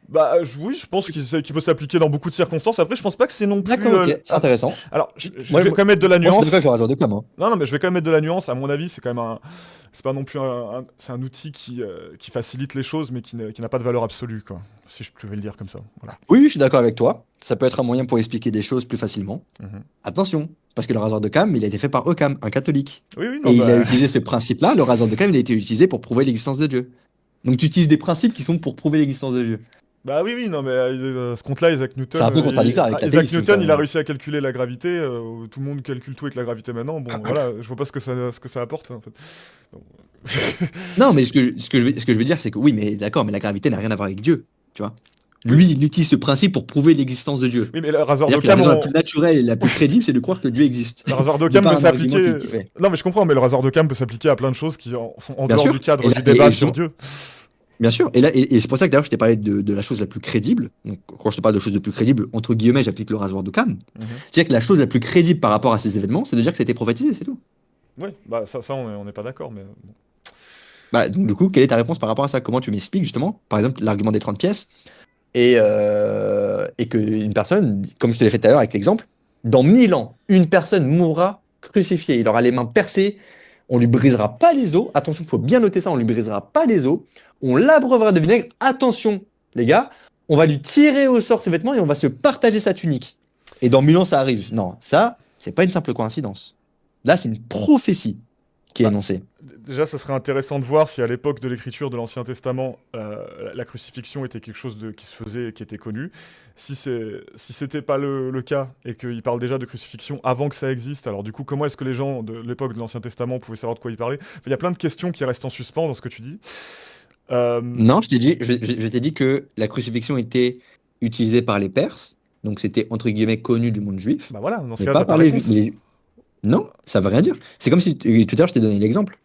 bah oui, je pense qu'il peut s'appliquer dans beaucoup de circonstances. Après, je pense pas que c'est non plus... D'accord, ok, c'est intéressant. Alors, je Moi, vais quand même mettre de la moi, je suis nuance. d'accord avec le hasard de Cam. Hein. Non, mais je vais quand même mettre de la nuance. À mon avis, c'est quand même c'est pas non plus c'est un outil qui facilite les choses, mais qui n'a pas de valeur absolue, quoi. Si je pouvais le dire comme ça. Voilà. Oui, je suis d'accord avec toi. Ça peut être un moyen pour expliquer des choses plus facilement. Mhm. Attention, parce que le rasoir de Cam, il a été fait par Occam, un catholique. Oui, Et non, il a bah... utilisé ce principe-là, le rasoir de Cam, il a été utilisé pour prouver l'existence de Dieu. Donc tu utilises des principes qui sont pour prouver l'existence de Dieu. Bah oui, non, mais à ce compte-là, Isaac Newton... C'est un peu contradictoire avec l'athéisme, Isaac Newton, quand il a même. réussi à calculer la gravité. Tout le monde calcule tout avec la gravité maintenant. Bon, voilà, je vois pas ce que ça apporte, en fait. Bon. Non, mais ce que je veux dire, c'est que oui, mais d'accord, mais la gravité n'a rien à voir avec Dieu, tu vois. Lui, il utilise ce principe pour prouver l'existence de Dieu. Oui, mais le rasoir C'est-à-dire que la d'Occam, raison la plus naturelle et la plus crédible, c'est de croire que Dieu existe. le rasoir De d'Occam pas peut un argument s'appliquer... qui fait. Non, mais je comprends, mais le rasoir d'Occam peut s'appliquer à plein de choses qui sont en Bien dehors sûr. du cadre Et du là, débat et sur justement, Dieu. bien sûr. Et c'est pour ça que d'ailleurs, je t'ai parlé de la chose la plus crédible. Donc, quand je te parle de chose de plus crédible, entre guillemets, j'applique le rasoir d'Occam. Mhm. C'est-à-dire que la chose la plus crédible par rapport à ces événements, c'est de dire que c'était prophétisé, c'est tout. Oui, bah ça on n'est pas d'accord, mais... bon. Bah, donc, du coup, quelle est ta réponse par rapport à ça? Comment tu m'expliques justement, par exemple, l'argument des 30 pièces et qu'une personne, comme je te l'ai fait tout à l'heure avec l'exemple, dans 1000 ans, une personne mourra crucifiée. Il aura les mains percées, on lui brisera pas les os. Attention, il faut bien noter ça, on lui brisera pas les os. On l'abreuvera de vinaigre. Attention, les gars, on va lui tirer au sort ses vêtements et on va se partager sa tunique. et dans 1000 ans ça arrive. Non, ça, c'est pas une simple coïncidence. Là, c'est une prophétie qui est Bah, énoncée. déjà, ça serait intéressant de voir si à l'époque de l'écriture de l'Ancien Testament, la crucifixion était quelque chose qui se faisait et qui était connu. Si c'était pas le cas et qu'il parle déjà de crucifixion avant que ça existe, alors du coup, comment est-ce que les gens de l'époque de l'Ancien Testament pouvaient savoir de quoi il parlait? Enfin, il y a plein de questions qui restent en suspens dans ce que tu dis. Euh, Non, je t'ai dit que la crucifixion était utilisée par les Perses, donc c'était entre guillemets connu du monde juif, Bah voilà, dans ce mais cas-là, pas t'as ta par les Juifs. réponse. Non, ça veut rien dire. C'est comme si tout à l'heure je t'ai donné l'exemple.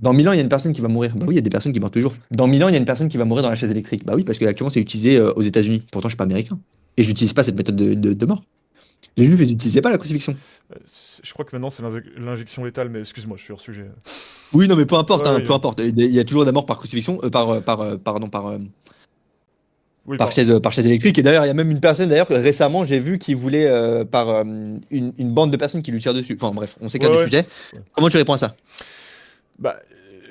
Dans 1000 ans, il y a une personne qui va mourir. Bah oui, il y a des personnes qui meurent toujours. Dans 1000 ans, il y a une personne qui va mourir dans la chaise électrique. Bah oui, parce que actuellement c'est utilisé aux États-Unis. Pourtant, je suis pas américain. Et je n'utilise pas cette méthode de mort. Les Juifs, ils n'utilisaient pas la crucifixion. Je crois que maintenant c'est l'injection létale, mais excuse-moi, je suis hors sujet. Oui, non, mais peu importe, Ouais, hein, oui, peu importe. Il y a toujours de la mort par crucifixion, pardon, oui, par chaise électrique. Et d'ailleurs, il y a même une personne, d'ailleurs, récemment, j'ai vu qui voulait, une bande de personnes qui lui tirent dessus. Enfin bref, on s'écarte ouais, du ouais. sujet. Ouais. Comment tu réponds à ça? Bah,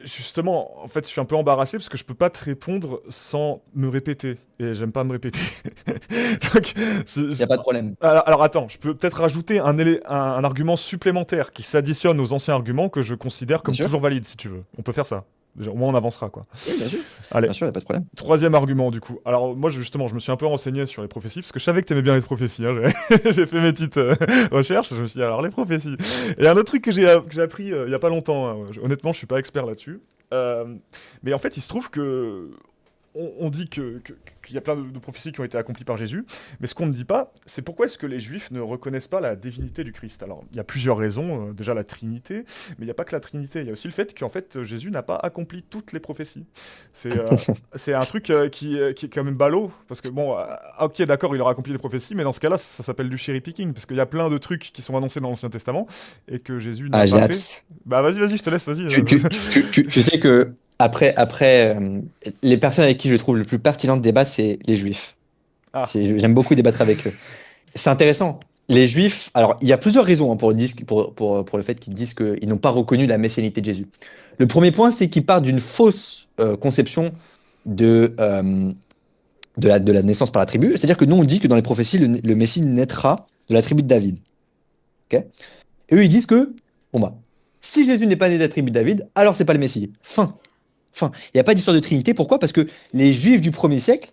justement, en fait, je suis un peu embarrassé parce que je peux pas te répondre sans me répéter. Et j'aime pas me répéter. Donc, Il n'y a pas de problème. alors, attends, je peux peut-être rajouter un argument supplémentaire qui s'additionne aux anciens arguments que je considère Bien comme sûr. toujours valides, si tu veux. On peut faire ça. Déjà, au moins, on avancera, quoi. Oui, bien sûr. Allez, Bien sûr, il n'y a pas de problème. troisième argument, du coup. Alors, moi, justement, je me suis un peu renseigné sur les prophéties, parce que je savais que t'aimais bien les prophéties. Hein. J'ai fait mes petites recherches, je me suis dit, alors, les prophéties. Et un autre truc que j'ai appris il y a pas longtemps, hein. Honnêtement, je suis pas expert là-dessus. Euh, mais en fait, il se trouve que on dit qu'il y a plein de prophéties qui ont été accomplies par Jésus, mais ce qu'on ne dit pas, c'est pourquoi est-ce que les Juifs ne reconnaissent pas la divinité du Christ. Alors, il y a plusieurs raisons. Déjà, la Trinité, mais il n'y a pas que la Trinité. Il y a aussi le fait qu'en fait, Jésus n'a pas accompli toutes les prophéties. C'est un truc qui est quand même ballot, parce que bon, ok, d'accord, il aura accompli les prophéties, mais dans ce cas-là, ça s'appelle du cherry picking, parce qu'il y a plein de trucs qui sont annoncés dans l'Ancien Testament et que Jésus n'a Ah, j'ai pas fait. hâte. Bah vas-y, je te laisse, vas-y. Tu sais que les personnes avec qui je trouve le plus pertinent de débattre, c'est les Juifs. Ah, J'aime beaucoup débattre avec eux. C'est intéressant. Les Juifs, alors il y a plusieurs raisons, hein, pour le fait qu'ils disent qu'ils n'ont pas reconnu la messianité de Jésus. Le premier point, c'est qu'ils partent d'une fausse conception de la naissance par la tribu. C'est-à-dire que nous, on dit que dans les prophéties, le Messie naîtra de la tribu de David. Ok. Et eux, ils disent que, bon bah, si Jésus n'est pas né de la tribu de David, alors c'est pas le Messie. Fin. Fin. Il n'y a pas d'histoire de Trinité. Pourquoi? Parce que les Juifs du premier siècle,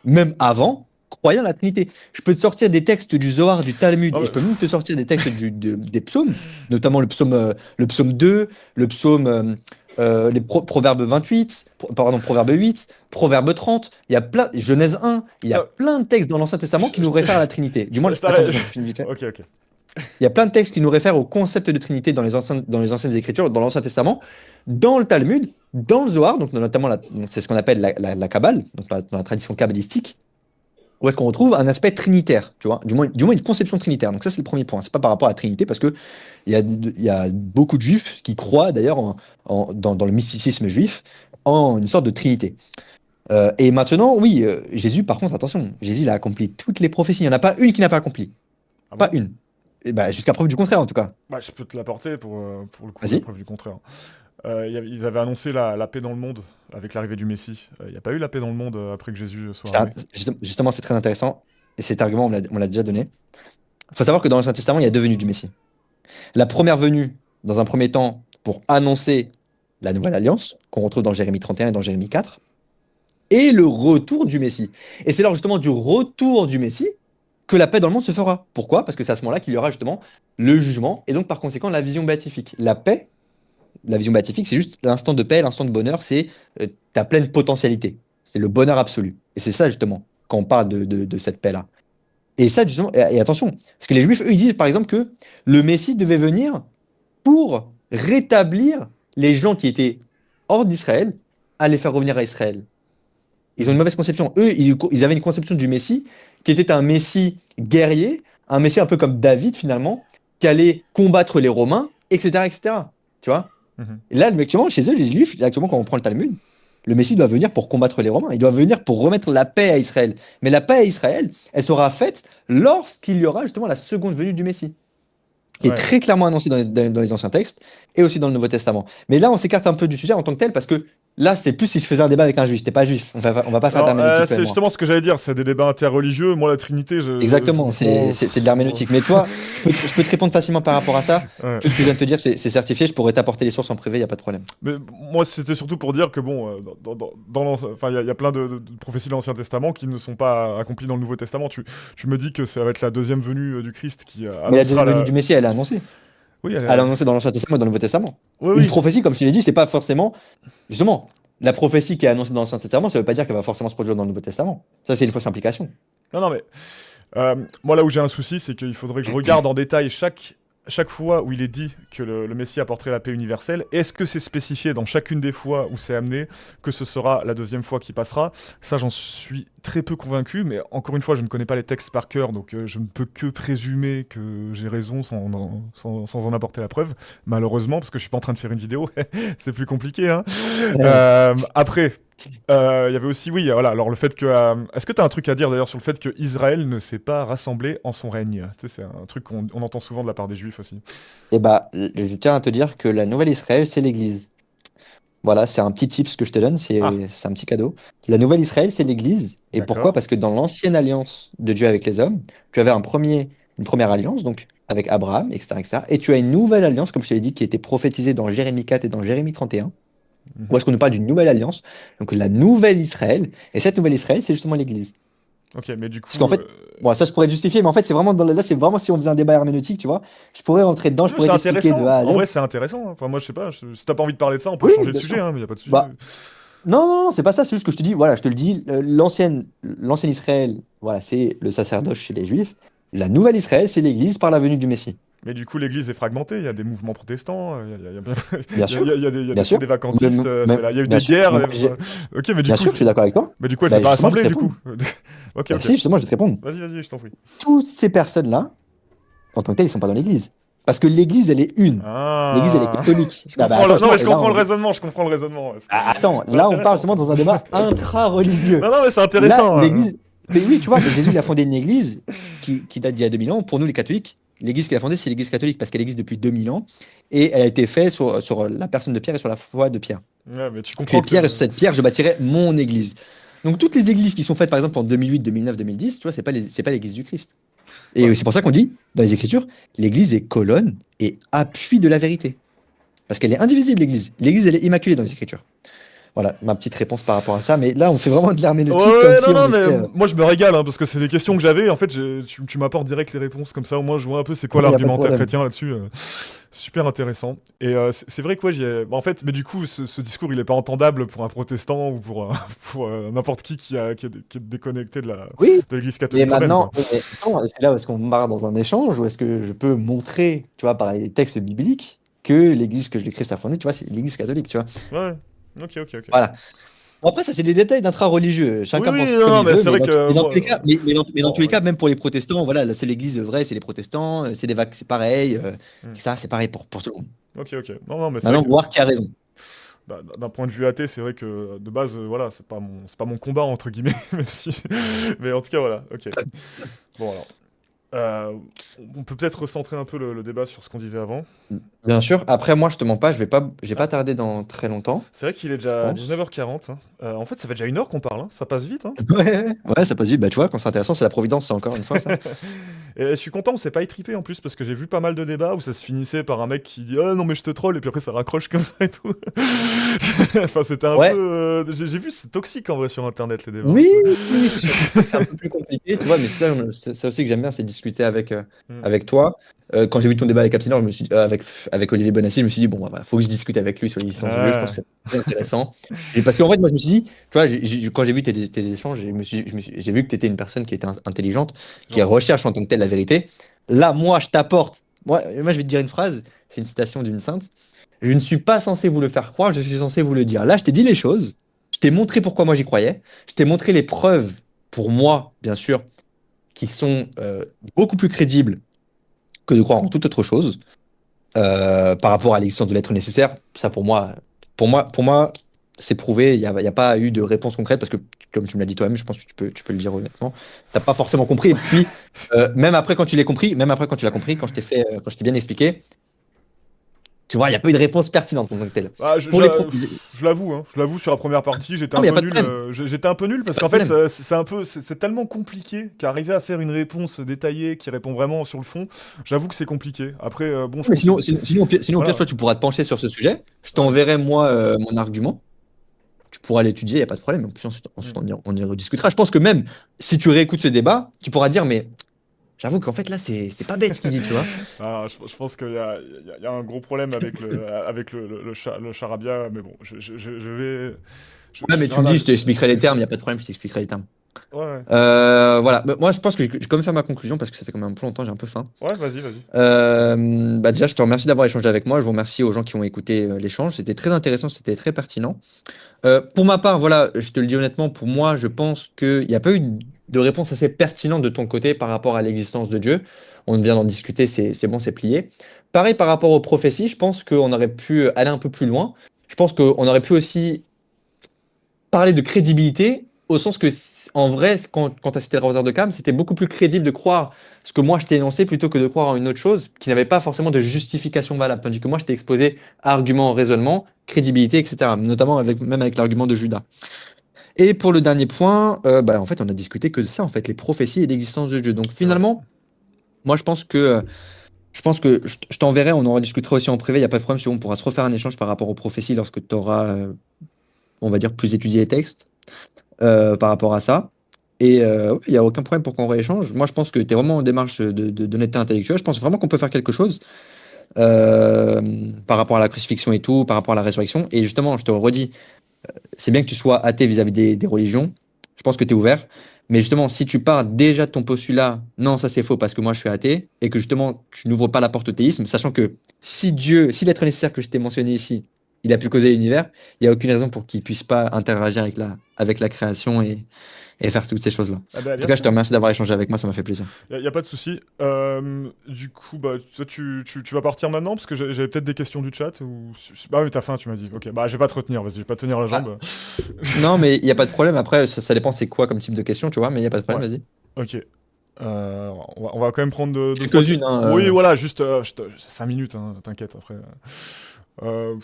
même avant, croyaient en la Trinité. Je peux te sortir des textes du Zohar, du Talmud, ah et ouais. je peux même te sortir des textes des psaumes, notamment le psaume 2, le psaume, Proverbes 28, pardon, Proverbe 8, Proverbe 30. Il y a plein, Genèse 1, il y a Ah, plein de textes dans l'Ancien Testament qui nous réfèrent à la Trinité. Du moins, je attends, t'arrête. je finis vite fait. Ok. Il y a plein de textes qui nous réfèrent au concept de Trinité dans les anciennes Écritures, dans l'Ancien Testament, dans le Talmud, dans le Zohar, donc notamment c'est ce qu'on appelle la Kabbale, donc dans la tradition kabbalistique, où est-ce qu'on retrouve un aspect trinitaire, tu vois, du moins une conception trinitaire. Donc ça, c'est le premier point. C'est pas par rapport à la Trinité, parce que il y a beaucoup de juifs qui croient d'ailleurs dans le mysticisme juif en une sorte de Trinité. Et maintenant, oui, Jésus, par contre, attention, Jésus, il a accompli toutes les prophéties. Il n'y en a pas une qui n'a pas accompli. Ah Pas bon? une. Et bah, jusqu'à preuve du contraire, en tout cas. Bah, je peux te l'apporter pour le coup, la Vas-y. preuve du contraire. Ils avaient annoncé la paix dans le monde avec l'arrivée du Messie. Il n'y a pas eu la paix dans le monde après que Jésus soit arrivé. Justement, c'est très intéressant. Et cet argument, on l'a déjà donné. Il faut savoir que dans l'Ancien Testament, il y a deux venues du Messie. La première venue, dans un premier temps, pour annoncer la nouvelle alliance, qu'on retrouve dans Jérémie 31 et dans Jérémie 4, et le retour du Messie. Et c'est lors justement du retour du Messie que la paix dans le monde se fera. Pourquoi? Parce que c'est à ce moment-là qu'il y aura justement le jugement, et donc par conséquent la vision béatifique. La vision béatifique, c'est juste l'instant de paix, l'instant de bonheur, c'est ta pleine potentialité. C'est le bonheur absolu. Et c'est ça, justement, quand on parle de cette paix-là. Et ça, justement, et attention, parce que les Juifs, eux, ils disent, par exemple, que le Messie devait venir pour rétablir les gens qui étaient hors d'Israël, à les faire revenir à Israël. Ils ont une mauvaise conception. Eux, ils avaient une conception du Messie qui était un Messie guerrier, un Messie un peu comme David, finalement, qui allait combattre les Romains, etc., etc. Tu vois? Mhm. Et là, actuellement, chez eux, les Juifs, actuellement, quand on prend le Talmud, le Messie doit venir pour combattre les Romains. Il doit venir pour remettre la paix à Israël. Mais la paix à Israël, elle sera faite lorsqu'il y aura justement la seconde venue du Messie, qui est Ouais. très clairement annoncée dans les anciens textes et aussi dans le Nouveau Testament. Mais là, on s'écarte un peu du sujet en tant que tel parce que Là, c'est plus si je faisais un débat avec un juif. T'es pas juif. On va pas faire Alors, d'herméneutique, toi et c'est moi. justement ce que j'allais dire, c'est des débats interreligieux. Moi, la Trinité, Exactement, c'est de l'herméneutique. Mais toi, je peux te répondre facilement par rapport à ça. Ouais. Tout ce que je viens de te dire, c'est certifié. Je pourrais t'apporter les sources en privé, y a pas de problème. Mais moi, c'était surtout pour dire que bon, enfin, il y a plein de prophéties de l'Ancien Testament qui ne sont pas accomplies dans le Nouveau Testament. Tu me dis que ça va être la deuxième venue du Christ qui Mais la annoncera deuxième venue la. du Messie, elle est annoncée. Oui, Elle est annoncée dans l'Ancien Testament et dans le Nouveau Testament. oui, Une oui. prophétie, comme je te l'ai dit, c'est pas forcément. Justement, la prophétie qui est annoncée dans l'Ancien Testament, ça veut pas dire qu'elle va forcément se produire dans le Nouveau Testament. Ça, c'est une fausse implication. Non, non, mais moi, là où j'ai un souci, c'est qu'il faudrait que je regarde en détail chaque fois où il est dit que le Messie apporterait la paix universelle. Est-ce que c'est spécifié dans chacune des fois où c'est amené que ce sera la deuxième fois qui passera? Ça, j'en suis très peu convaincu, mais encore une fois, je ne connais pas les textes par cœur, donc je ne peux que présumer que j'ai raison sans en apporter la preuve, malheureusement, parce que je suis pas en train de faire une vidéo, c'est plus compliqué, hein. Après, il y avait aussi, oui, voilà, alors le fait que... est-ce que tu as un truc à dire d'ailleurs sur le fait que Israël ne s'est pas rassemblé en son règne? Tu sais, c'est un truc qu'on entend souvent de la part des Juifs aussi. Et bah, je tiens à te dire que la nouvelle Israël, c'est l'Église. Voilà, c'est un petit tips que je te donne, Ah, c'est un petit cadeau. La nouvelle Israël, c'est l'Église. Et pourquoi? d'accord. Parce que dans l'ancienne alliance de Dieu avec les hommes, tu avais une première alliance, donc avec Abraham, etc., etc. Et tu as une nouvelle alliance, comme je te l'ai dit, qui était prophétisée dans Jérémie 4 et dans Jérémie 31. Où Mhm. est-ce qu'on nous parle d'une nouvelle alliance? Donc la nouvelle Israël. Et cette nouvelle Israël, c'est justement l'Église. Ok, mais du Parce qu'en coup... fait, bon, ça je pourrais te justifier, mais en fait, c'est vraiment là, c'est vraiment si on faisait un débat herméneutique, tu vois. Je pourrais rentrer dedans, je non, pourrais c'est t'expliquer de intéressant. A à En Z. vrai, c'est intéressant, hein. Enfin, moi, je sais pas, si t'as pas envie de parler de ça, on peut Oui, changer de bien sujet, sûr. hein, mais y a pas de souci. Bah, non, non, non, c'est pas ça, c'est juste que je te dis, voilà, je te le dis, l'ancienne Israël, voilà, c'est le sacerdoce chez les Juifs. La nouvelle Israël, c'est l'Église par la venue du Messie. Mais du coup, l'église est fragmentée, il y a des mouvements protestants, il y a bien- Bien il y a, il y sûr, a- il y a des, il y a bien des, c'est sûr. des vacantistes, il y a eu Bien des sûr. guerres. Ok, mais du Bien coup, sûr, je suis d'accord avec toi. mais du coup, elle s'est Bah, pas justement, je vais assemblée, te du coup. répondre. Ok, Bah, ok. si, justement, je vais te répondre. Vas-y, vas-y, je t'en prie. Toutes ces personnes-là, en tant que telles, ils sont pas dans l'Église. Parce que l'Église, elle est une. L'Église, elle est Ah, catholique. je Ah bah comprends attends, non, mais justement, je et là, comprends le raisonnement, je comprends le raisonnement. Ouais. Ah, attends, C'est là, on parle intéressant, justement ça. dans un débat intra-religieux. Non, non, mais c'est Là, intéressant, hein. l'Église. Mais oui, tu vois, mais Jésus, il a fondé une église qui date d'il y a 2000 ans. Pour nous, les catholiques, l'église qu'il a fondée, c'est l'église catholique parce qu'elle existe depuis 2000 ans. Et elle a été faite sur la personne de Pierre et sur la foi de Pierre. Ouais, mais tu Tu es comprends Pierre et que... sur cette pierre, je bâtirai mon église. Donc, toutes les églises qui sont faites, par exemple, en 2008, 2009, 2010, tu vois, c'est pas l'église du Christ. Ouais. Et c'est pour ça qu'on dit, dans les Écritures, l'église est colonne et appui de la vérité. Parce qu'elle est indivisible, l'église. L'église, elle est immaculée dans les Écritures. Voilà, ma petite réponse par rapport à ça. Mais là, on fait vraiment de Ouais, l'herméneutique comme ouais, si non, on non, mais était. moi je me régale, hein, parce que c'est des questions que j'avais. En fait, tu m'apportes direct les réponses, comme ça, au moins je vois un peu c'est quoi Il n'y a pas de l'argumentaire problème. chrétien là-dessus. Super intéressant. Et c'est vrai que ouais, bah, en fait, mais du coup, ce discours, il est pas entendable pour un protestant ou pour, pour n'importe qui est déconnecté Oui, de l'église mais catholique romaine, maintenant, quoi. mais attends, c'est là où est-ce qu'on part dans un échange, où est-ce que je peux montrer, tu vois, par les textes bibliques, que l'église que le Christ a fondée, tu vois, c'est l'église catholique, tu vois. Ouais, ok, ok, ok. Voilà. Bon, après, ça, c'est des détails d'intra-religieux. Oui, Chacun oui, pense non, comme non, il mais veut, c'est mais vrai que dans tous les moi. cas, mais dans tous Bon, les cas, même pour les protestants, voilà, la seule église vraie, c'est les protestants, c'est pareil, hmm, ça, c'est pareil pour tout le monde. ok, ok. Non, non, mais c'est vrai Maintenant, que voir qui a raison. bah, d'un point de vue athée, c'est vrai que de base, voilà, c'est pas mon combat entre guillemets, même si. Mais en tout cas, voilà, ok. Bon alors. Euh, on peut peut-être recentrer un peu le débat sur ce qu'on disait avant. Bien sûr. Après, moi, je te mens pas, je vais pas Ah, tarder dans très longtemps, c'est vrai qu'il est je déjà pense. 19h40, hein. En fait, ça fait déjà 1 heure qu'on parle, hein. Ça passe vite, hein. Ouais, ouais, ouais, ça passe vite. Bah, tu vois, quand c'est intéressant, c'est la providence, c'est encore une fois ça. Et je suis content, on s'est pas étripé en plus, parce que j'ai vu pas mal de débats où ça se finissait par un mec qui dit «Oh non, mais je te troll», et puis après ça raccroche comme ça et tout. Enfin, c'était un peu. Ouais, J'ai vu, c'est toxique en vrai sur internet les débats, hein. oui, oui, c'est sûr que c'est un peu plus compliqué, tu vois, mais c'est ça aussi que j'aime bien, c'est discuter Hmm. avec toi. Quand j'ai vu ton débat avec Absinor, avec Olivier Bonassi, je me suis dit, bon, bah, faut que je discute avec lui sur les licences de jeu, je pense que Ah. c'est très intéressant. Et parce qu'en fait, moi, je me suis dit, tu vois, quand j'ai vu tes échanges, j'ai vu que tu étais une personne qui était intelligente, qui Gentil. recherche en tant que telle la vérité. Là, moi, je t'apporte, moi, je vais te dire une phrase, c'est une citation d'une sainte. Je ne suis pas censé vous le faire croire, je suis censé vous le dire. Là, je t'ai dit les choses, je t'ai montré pourquoi moi j'y croyais, je t'ai montré les preuves, pour moi, bien sûr, qui sont beaucoup plus crédibles que de croire en toute autre chose par rapport à l'existence de l'être nécessaire. Ça, pour moi, c'est prouvé. Il y a pas eu de réponse concrète parce que, comme tu me l'as dit toi-même, je pense que tu peux le dire honnêtement. T'as pas forcément compris. Et puis, même après quand tu l'as compris, quand je t'ai bien expliqué, Tu vois, il n'y a pas eu de réponse pertinente en tant que telle. Ah, Pour les pro... je l'avoue, hein, je l'avoue, sur la première partie, j'étais Non, un mais il n'y a peu pas de nul. problème. J'étais un peu nul parce Pas de qu'en fait, problème. c'est tellement compliqué qu'arriver à faire une réponse détaillée qui répond vraiment sur le fond, j'avoue que c'est compliqué. Après, bon, je Mais sinon, considère. sinon, au pire, Voilà, toi, tu pourras te pencher sur ce sujet. Je ouais. t'enverrai, moi, mon argument. Tu pourras l'étudier, il n'y a pas de problème. Puis ensuite Mm. on y rediscutera. Je pense que même si tu réécoutes ce débat, tu pourras dire, mais j'avoue qu'en fait, là, c'est pas bête ce qu'il dit, tu vois. Ah, je pense qu'il y a un gros problème avec le charabia, mais bon, je vais. Ouais, mais J'ai tu me un dis, je avis. t'expliquerai les termes, il n'y a pas de problème, je t'expliquerai les termes. Ouais, ouais. Voilà. Mais moi, je pense que je vais quand même faire ma conclusion parce que ça fait quand même un peu longtemps, j'ai un peu faim. Ouais, vas-y, vas-y. Bah déjà, je te remercie d'avoir échangé avec moi. Je vous remercie aux gens qui ont écouté l'échange. C'était très intéressant, c'était très pertinent. Pour ma part, voilà, je te le dis honnêtement, pour moi, je pense qu'il n'y a pas eu de réponse assez pertinente de ton côté par rapport à l'existence de Dieu. On vient d'en discuter, c'est bon, c'est plié. Pareil par rapport aux prophéties, je pense qu'on aurait pu aller un peu plus loin. Je pense qu'on aurait pu aussi parler de crédibilité, au sens que, en vrai, quand tu as cité le Rosaire de Cam, c'était beaucoup plus crédible de croire ce que moi je t'ai énoncé plutôt que de croire en une autre chose qui n'avait pas forcément de justification valable. Tandis que moi, je t'ai exposé argument, raisonnement, crédibilité, etc. Notamment même avec l'argument de Judas. Et pour le dernier point, bah, en fait, on a discuté que de ça, en fait, les prophéties et l'existence de Dieu. Donc C'est vrai. finalement, moi, je t'enverrai, on en rediscutera aussi en privé, il n'y a pas de problème, si on pourra se refaire un échange par rapport aux prophéties lorsque tu auras, on va dire, plus étudié les textes par rapport à ça. Et ouais, il n'y a aucun problème pour qu'on rééchange. Moi, je pense que tu es vraiment en démarche d'honnêteté intellectuelle. Je pense vraiment qu'on peut faire quelque chose par rapport à la crucifixion et tout, par rapport à la résurrection. Et justement, je te redis, c'est bien que tu sois athée vis-à-vis des religions. Je pense que tu es ouvert. Mais justement, si tu pars déjà de ton postulat, non, ça c'est faux parce que moi je suis athée, et que justement tu n'ouvres pas la porte au théisme, sachant que si l'être nécessaire que je t'ai mentionné ici, il a pu causer l'univers, il n'y a aucune raison pour qu'il puisse pas interagir avec la création et faire toutes ces choses-là. Ah bah, En tout bien cas, je te sûr. remercie d'avoir échangé avec moi, ça m'a fait plaisir. Y a pas de souci. Du coup, bah, toi, tu vas partir maintenant parce que j'avais peut-être des questions du chat ou. Ah, mais t'as faim, tu m'as dit. Ok, bah, je vais pas te retenir, vas-y, je vais pas te tenir la Ah, jambe. non, mais il n'y a pas de problème. Après, ça dépend c'est quoi comme type de question, tu vois, mais il n'y a pas de Ouais, problème, vas-y. ok. On va quand même prendre deux, trois. Quelques-unes, hein. Oui, voilà, juste 5 minutes, hein, t'inquiète après.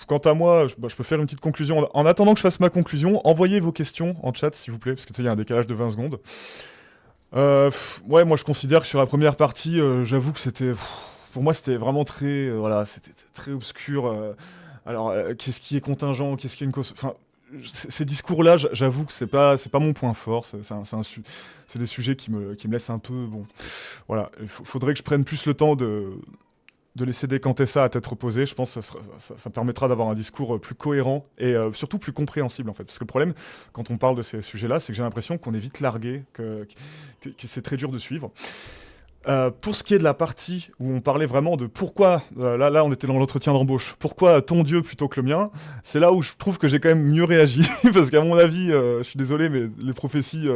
Quant à moi, je peux faire une petite conclusion. En attendant que je fasse ma conclusion, envoyez vos questions en chat, s'il vous plaît, parce que tu sais, il y a un décalage de 20 secondes. Ouais, moi je considère que sur la première partie, j'avoue que pour moi, c'était vraiment très. Voilà, c'était très obscur. Alors, qu'est-ce qui est contingent, qu'est-ce qui est une cause. Enfin, ces discours-là, j'avoue que c'est pas mon point fort. C'est des sujets qui me laissent un peu. Bon, voilà, faudrait que je prenne plus le temps de laisser décanter ça à tête reposée. Je pense que ça permettra d'avoir un discours plus cohérent et surtout plus compréhensible en fait. Parce que le problème, quand on parle de ces sujets-là, c'est que j'ai l'impression qu'on est vite largué, que c'est très dur de suivre. Pour ce qui est de la partie où on parlait vraiment de pourquoi, là on était dans l'entretien d'embauche, pourquoi ton Dieu plutôt que le mien, c'est là où je trouve que j'ai quand même mieux réagi, parce qu'à mon avis, je suis désolé, mais les prophéties,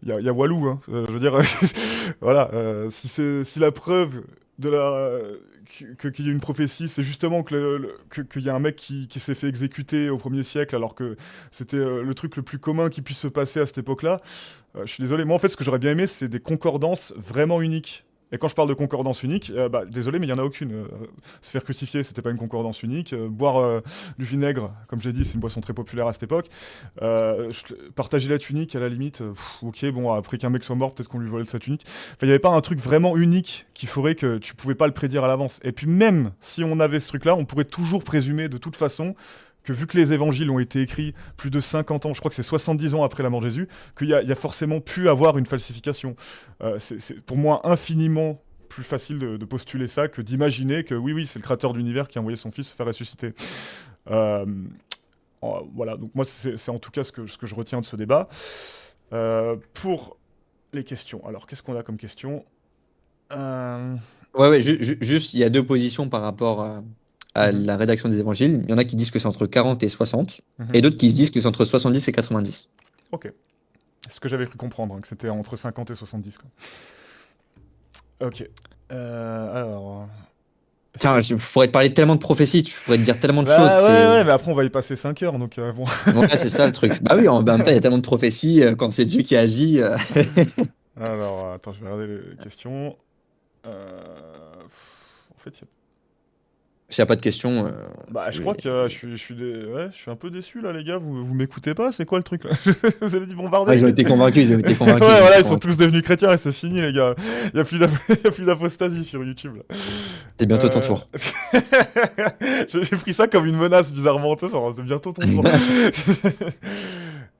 y a Walou, hein, je veux dire, voilà, si la preuve de qu'il y a une prophétie, c'est justement qu'il y a un mec qui s'est fait exécuter au 1er siècle, alors que c'était le truc le plus commun qui puisse se passer à cette époque-là. Je suis désolé, moi en fait ce que j'aurais bien aimé c'est des concordances vraiment uniques. Et quand je parle de concordance unique, bah, désolé mais il n'y en a aucune. Se faire crucifier c'était pas une concordance unique. Boire du vinaigre, comme j'ai dit, c'est une boisson très populaire à cette époque. Partager la tunique à la limite, ok bon après qu'un mec soit mort peut-être qu'on lui volait de sa tunique. Enfin il n'y avait pas un truc vraiment unique qui ferait que tu pouvais pas le prédire à l'avance. Et puis même si on avait ce truc là, on pourrait toujours présumer de toute façon que vu que les évangiles ont été écrits plus de 50 ans, je crois que c'est 70 ans après la mort de Jésus, qu'il y a forcément pu avoir une falsification. C'est pour moi infiniment plus facile de postuler ça que d'imaginer que oui, c'est le créateur de l'univers qui a envoyé son fils se faire ressusciter. Euh, voilà, donc moi c'est en tout cas ce que je retiens de ce débat. Pour les questions, alors qu'est-ce qu'on a comme question? Euh, Ouais, juste, il y a deux positions par rapport à mhm, la rédaction des évangiles. Il y en a qui disent que c'est entre 40 et 60, et mhm. d'autres qui se disent que c'est entre 70 et 90. Ok, c'est ce que j'avais cru comprendre, hein, que c'était entre 50 et 70 quoi. Ok. Alors. Tiens, je pourrais te parler tellement de prophéties, je pourrais te dire tellement de choses. Bah ouais, mais après on va y passer 5 heures, donc bon. Ouais, c'est ça le truc. Bah oui, en même temps, il y a tellement de prophéties, quand c'est Dieu qui agit. Alors, attends, je vais regarder les questions. En fait, S'il n'y a pas de questions, Bah, je je crois vais... que ouais, je suis un peu déçu là, les gars. Vous m'écoutez pas? C'est quoi le truc là? Vous avez dit Ah, bombarder? ils ont été convaincus, ils ont été Ouais, convaincus, ils ont été voilà, ils sont convaincus. tous devenus chrétiens et c'est fini, les gars. Il y a plus y a plus d'apostasie sur YouTube là. C'est bientôt ton Euh, tour. J'ai pris ça comme une menace, bizarrement. Tu sais, c'est bientôt ton tour.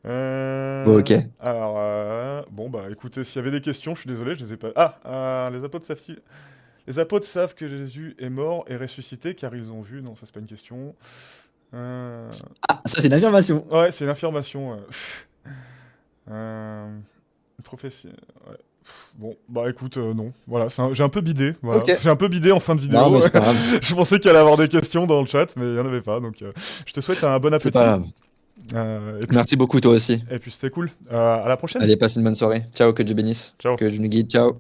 Bon, ok. Alors, bon, bah écoutez, s'il y avait des questions, je suis désolé, je les ai pas. Les apôtres savent-ils. Les apôtres savent que Jésus est mort et ressuscité car ils ont vu. Non, ça c'est pas une question. Euh, Ah, ça, c'est une affirmation. Ouais, c'est une affirmation. Une prophétie. Ouais. Bon, bah écoute, non. Voilà, j'ai un peu bidé. Voilà. Ok. J'ai un peu bidé en fin de Non, vidéo. mais c'est pas grave. Je pensais qu'il allait y avoir des questions dans le chat, mais il n'y en avait pas. Donc, je te souhaite un bon C'est pas appétit. grave. Et puis, Merci beaucoup, toi aussi. et puis c'était cool. À la prochaine. Allez, passe une bonne soirée. Ciao, que Dieu bénisse. Ciao. Que Dieu nous guide. Ciao.